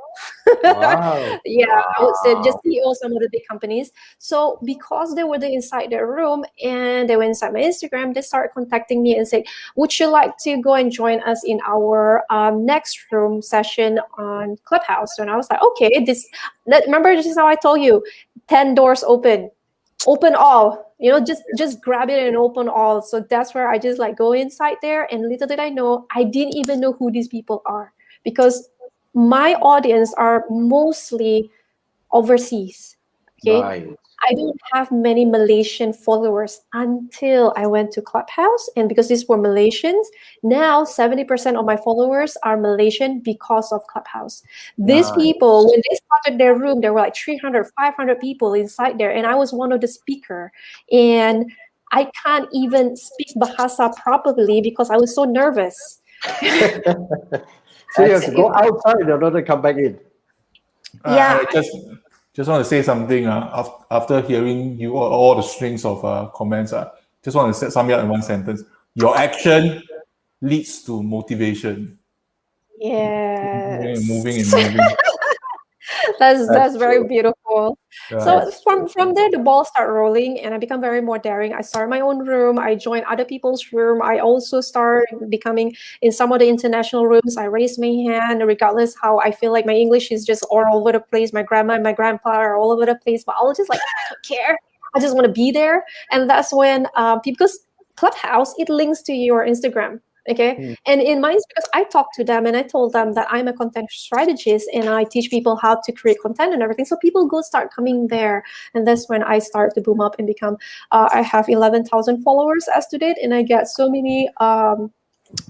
Wow. Yeah, I would say just CEOs, some of the big companies. So because they were inside their room and they were inside my Instagram, they started contacting me and said, would you like to go and join us in our next room session on Clubhouse? And I was like, okay, remember this is how I told you, 10 doors open all, you know, just grab it and open all. So that's where I just like go inside there, and little did I know, I didn't even know who these people are because my audience are mostly overseas. Okay. Right. I don't have many Malaysian followers until I went to Clubhouse. And because these were Malaysians, now 70% of my followers are Malaysian because of Clubhouse. These people, when they started their room, there were like 300, 500 people inside there. And I was one of the speaker. And I can't even speak Bahasa properly because I was so nervous. So you have to go outside in order to come back in. Yeah. I just want to say something. After hearing you all the strings of comments, just want to sum it up in one sentence. Your action leads to motivation. Yes. Moving. That's very beautiful. Yeah. So from there, the ball started rolling, and I become very more daring. I started my own room. I joined other people's room. I also started becoming in some of the international rooms. I raised my hand, regardless how I feel like my English is just all over the place. My grandma and my grandpa are all over the place, but I'll just like, I don't care. I just want to be there. And that's when because Clubhouse, it links to your Instagram. Okay. And in mine, because I talked to them and I told them that I'm a content strategist and I teach people how to create content and everything. So people start coming there. And that's when I start to boom up and become, I have 11,000 followers as to date. And I get so many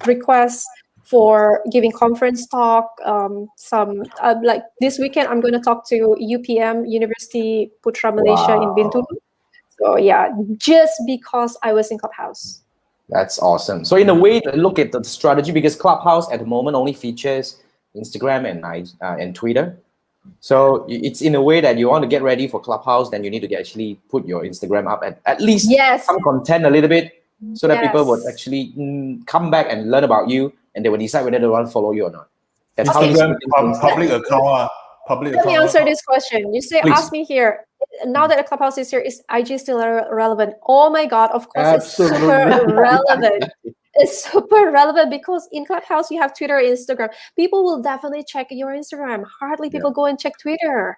requests for giving conference talk. Like this weekend, I'm going to talk to UPM, University Putra Malaysia in Bintulu. So yeah, just because I was in Clubhouse. That's awesome. So in a way, look at the strategy, because Clubhouse at the moment only features Instagram and Twitter. So it's in a way that you want to get ready for Clubhouse, then you need to actually put your Instagram up at least some content a little bit, so that people would actually come back and learn about you, and they will decide whether they want to follow you or not. That's Instagram public account. Let me answer this question. You say, ask me here. Now that the Clubhouse is here, is IG still relevant? Oh my God, of course. Absolutely. It's super relevant. It's super relevant because in Clubhouse, you have Twitter, Instagram. People will definitely check your Instagram. Hardly people go and check Twitter.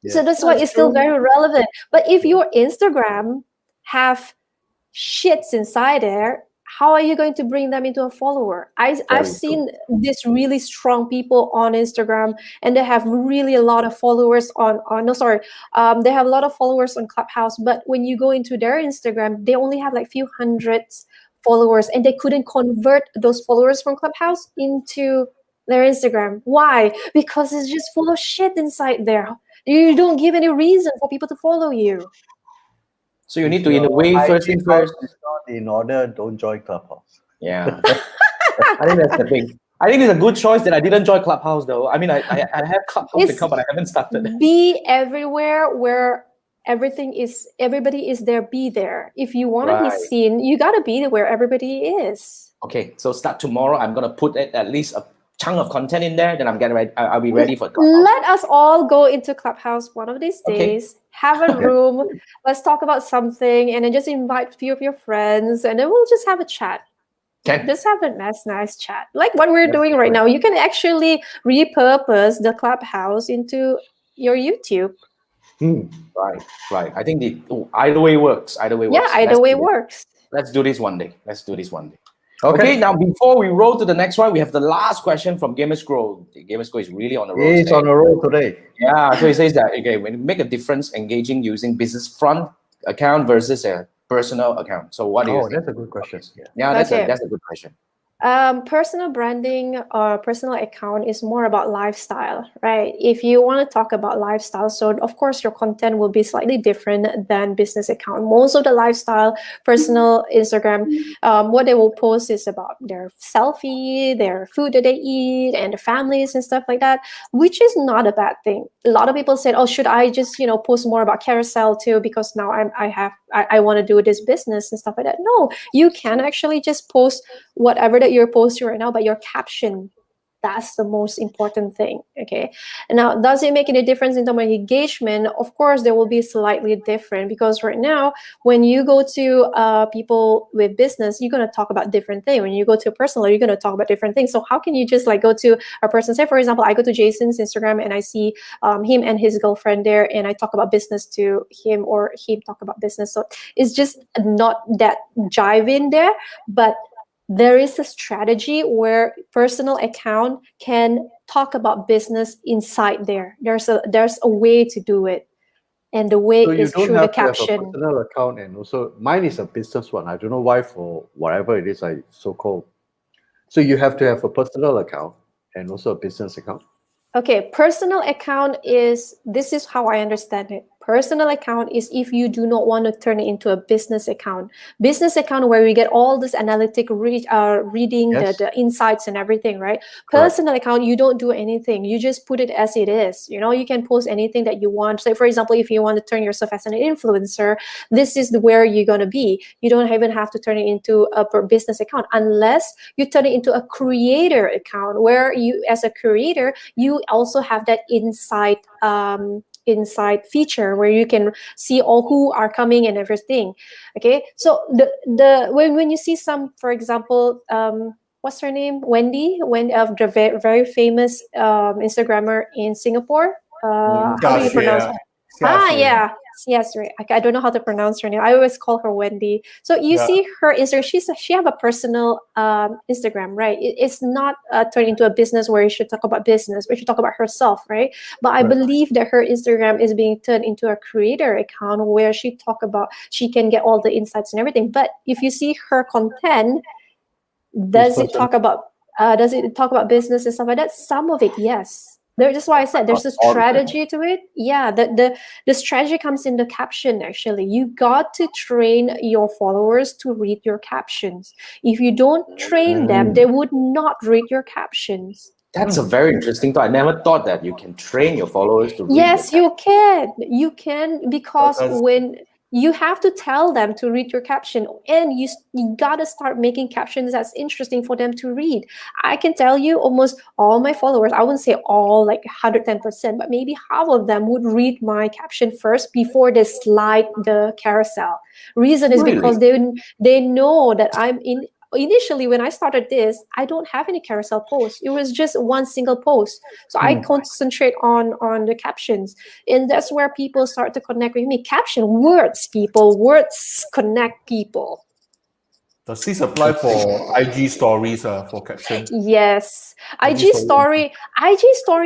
So that's why it's still very relevant. But if your Instagram have shits inside there, how are you going to bring them into a follower? I've seen these really strong people on Instagram, and they have really a lot of followers they have a lot of followers on Clubhouse. But when you go into their Instagram, they only have like few hundreds followers, and they couldn't convert those followers from Clubhouse into their Instagram. Why? Because it's just full of shit inside there. You don't give any reason for people to follow you. So you need to, in a way, first thing first. In order, don't join Clubhouse. Yeah, I think that's the thing. I think it's a good choice that I didn't join Clubhouse, though. I mean, I have Clubhouse account, but I haven't started. Be everywhere where everybody is there. Be there. If you want to be seen, you gotta be where everybody is. Okay, so start tomorrow. I'm gonna put at least a chunk of content in there. Then I'm getting ready. I'll be ready for Clubhouse. Let us all go into Clubhouse one of these days. Have a room. Let's talk about something, and then just invite a few of your friends, and then we'll just have a chat. Just have a nice chat, like what we're doing right now. You can actually repurpose the Clubhouse into your YouTube. Right. I think either way works. Either way works. Yeah, either way works. Let's do this one day. Okay, now before we roll to the next one, we have the last question from Gamerscroll. Gamerscroll is really on the roll today. He's on the roll today. Yeah, so he says that, okay, when you make a difference engaging using business front account versus a personal account. So what do you think? That's a good question. Yeah, that's a good question. Personal branding or personal account is more about lifestyle, right? If you want to talk about lifestyle, so of course your content will be slightly different than business account. Most of the lifestyle personal Instagram, what they will post is about their selfie, their food that they eat, and the families and stuff like that, which is not a bad thing. A lot of people said, oh, should I just post more about Carousel too, because now I want to do this business and stuff like that. No, you can actually just post whatever that you're posting right now, but your caption, that's the most important thing. Okay, and now, does it make any difference in terms of engagement? Of course there will be slightly different, because right now when you go to people with business, you're going to talk about different things. When you go to a personal, you're going to talk about different things. So how can you just like go to a person, say for example, I go to Jason's Instagram and I see him and his girlfriend there, and I talk about business to him, or him talk about business. So it's just not that jive in there. But there is a strategy where personal account can talk about business inside there. There's a way to do it, and the way is through the caption. Have a personal account, and also mine is a business one. I don't know why, for whatever it is, I so-called. So you have to have a personal account and also a business account. Okay, personal account this is how I understand it. Personal account is if you do not want to turn it into a business account. Business account where we get all this analytic reading, the insights and everything, right? Personal account, you don't do anything. You just put it as it is. You can post anything that you want. So for example, if you want to turn yourself as an influencer, this is where you're going to be. You don't even have to turn it into a business account, unless you turn it into a creator account, where you, as a creator, you also have that insight feature where you can see all who are coming and everything. Okay, so when you see some, for example, what's her name, Wendy, the very famous Instagrammer in Singapore, how do you pronounce it? Yes, right. I don't know how to pronounce her name. I always call her Wendy. So you see her Instagram. She have a personal Instagram, right? It's not turned into a business where you should talk about business, but you should talk about herself, right? But I believe that her Instagram is being turned into a creator account where she can get all the insights and everything. But if you see her content, does it talk about business and stuff like that? Some of it, yes. That's why I said there's a strategy to it. Yeah, the strategy comes in the caption. Actually, you got to train your followers to read your captions. If you don't train them, they would not read your captions. That's a very interesting thought. I never thought that you can train your followers to read. Yes, you can. You can, because when you have to tell them to read your caption, and you gotta start making captions that's interesting for them to read. I can tell you almost all my followers, I wouldn't say all like 110%, but maybe half of them would read my caption first before they slide the carousel. Reason is because they know that initially when I started this, I don't have any carousel posts. It was just one single post. So I concentrate on the captions. And that's where people start to connect with me. Caption, words connect people. Does this apply for IG stories for caption? Yes. IG story,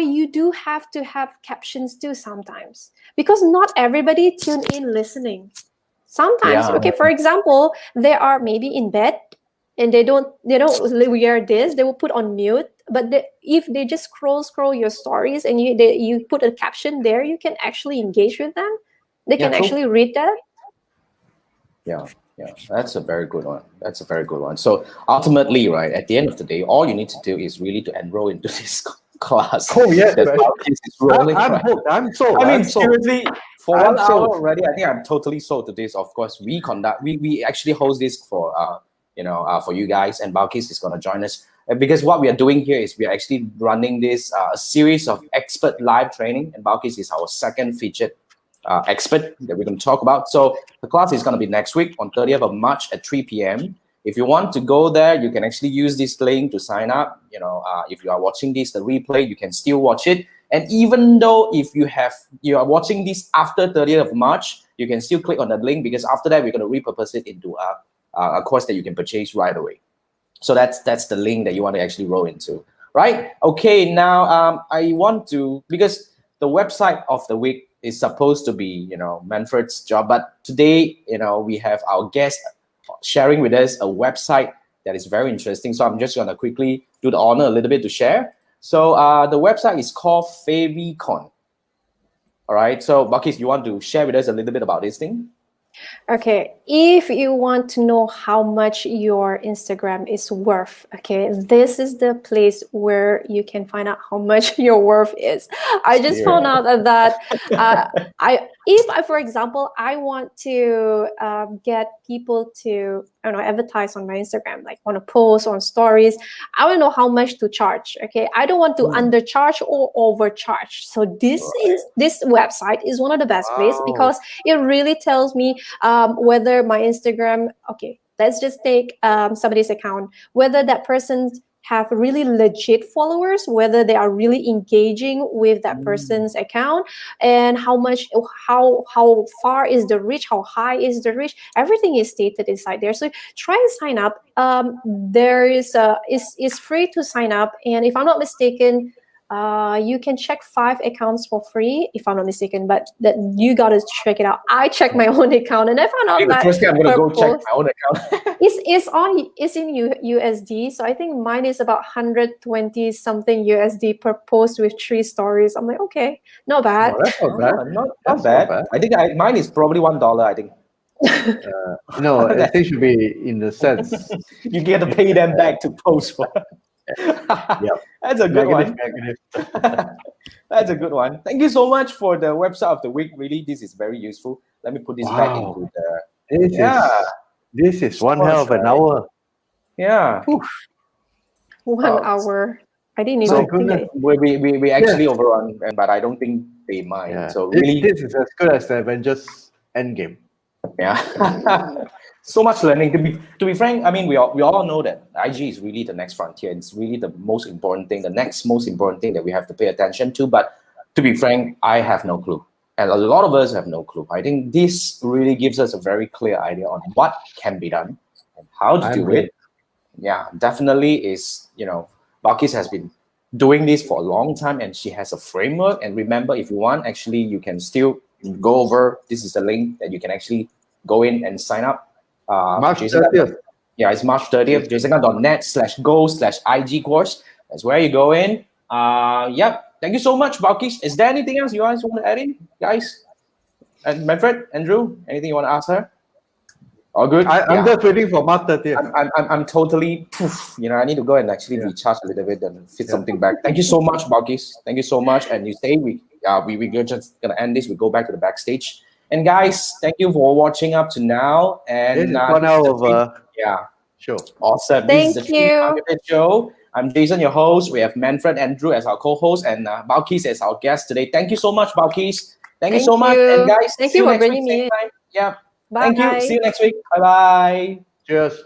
you do have to have captions too sometimes. Because not everybody tune in listening. Sometimes, okay, for example, they are maybe in bed, and they don't wear this, they will put on mute. But if they just scroll your stories and you put a caption there, you can actually engage with them. They can actually read that. Yeah, that's a very good one. So ultimately, right, at the end of the day, all you need to do is really to enroll into this class. Oh yeah, I'm hooked. I'm sold. I mean, seriously, for 1 hour already, I think I'm totally sold to this. Of course, we actually host this for for you guys, and Balkizz is going to join us, because what we are doing here is we are actually running this series of expert live training, and Balkizz is our second featured expert that we're going to talk about. So the class is going to be next week on 30th of March at 3 p.m. If you want to go there, you can actually use this link to sign up. If you are watching this, the replay, you can still watch it. And even though if you are watching this after 30th of March, you can still click on that link, because after that, we're going to repurpose it into a course that you can purchase right away. So that's the link that you want to actually roll into, right? Okay, now I want to, because the website of the week is supposed to be, Manfred's job, but today, we have our guest sharing with us a website that is very interesting. So I'm just going to quickly do the honor a little bit to share. So the website is called Favicon. All right, so Balkizz, you want to share with us a little bit about this thing? Okay, if you want to know how much your Instagram is worth, okay, this is the place where you can find out how much your worth is. I just found out that for example, I want to get people to, advertise on my Instagram, like want to post on stories, I want to know how much to charge. Okay, I don't want to undercharge or overcharge. So this website is one of the best places, because it really tells me whether my Instagram, okay, let's just take somebody's account, whether that person have really legit followers, whether they are really engaging with that person's account, and how far is the reach, how high is the reach, everything is stated inside there. So try and sign up. There is it's free to sign up, and if I'm not mistaken, you can check 5 accounts for free, if I'm not mistaken, but that you gotta check it out. I checked my own account, and I found out that first I'm gonna go check my own account. it's in USD, so I think mine is about 120 something USD per post with 3 stories. I'm like, okay, not bad. That's not bad. Not bad. I think mine is probably $1. I think. No, I think it should be in the sense you get to pay them back to post for. Yep. That's a good one. Negative. That's a good one. Thank you so much for the website of the week. Really, this is very useful. Let me put this back into the. This is one hell of an hour. Yeah. Oof. 1 hour. I didn't even think. We actually overrun, but I don't think they mind. Yeah. So really, this is as good as the Avengers Endgame. Yeah. So much learning. To be frank, I mean, we all know that IG is really the next frontier. It's really the most important thing, the next most important thing that we have to pay attention to. But to be frank, I have no clue. And a lot of us have no clue. I think this really gives us a very clear idea on what can be done and how to do it. Yeah, definitely is, Balkizz has been doing this for a long time and she has a framework. And remember, if you want, actually, you can still go over. This is the link that you can actually go in and sign up. March 30th. Yeah, it's March 30th. jessica.net/go/IG course. That's where you go in. Yep. Thank you so much, Balkizz. Is there anything else you guys want to add in, guys? And Manfred, Andrew, anything you want to ask her? All good. I'm just waiting for March 30th. I'm totally poof. I need to go and actually recharge a little bit and fit something back. Thank you so much, Balkizz. Thank you so much. And you say we're just gonna end this. We go back to the backstage. And guys, thank you for watching up to now. And 1 hour of show. Awesome. Thank This is the you. Marketed Show. I'm Jason, your host. We have Manfred, Andrew as our co-host, and Balkizz as our guest today. Thank you so much, Balkizz. Thank you so much. And guys, thank see you for next bringing week, me. same time. Yeah. Bye. Thank you. See you next week. Bye-bye. Cheers.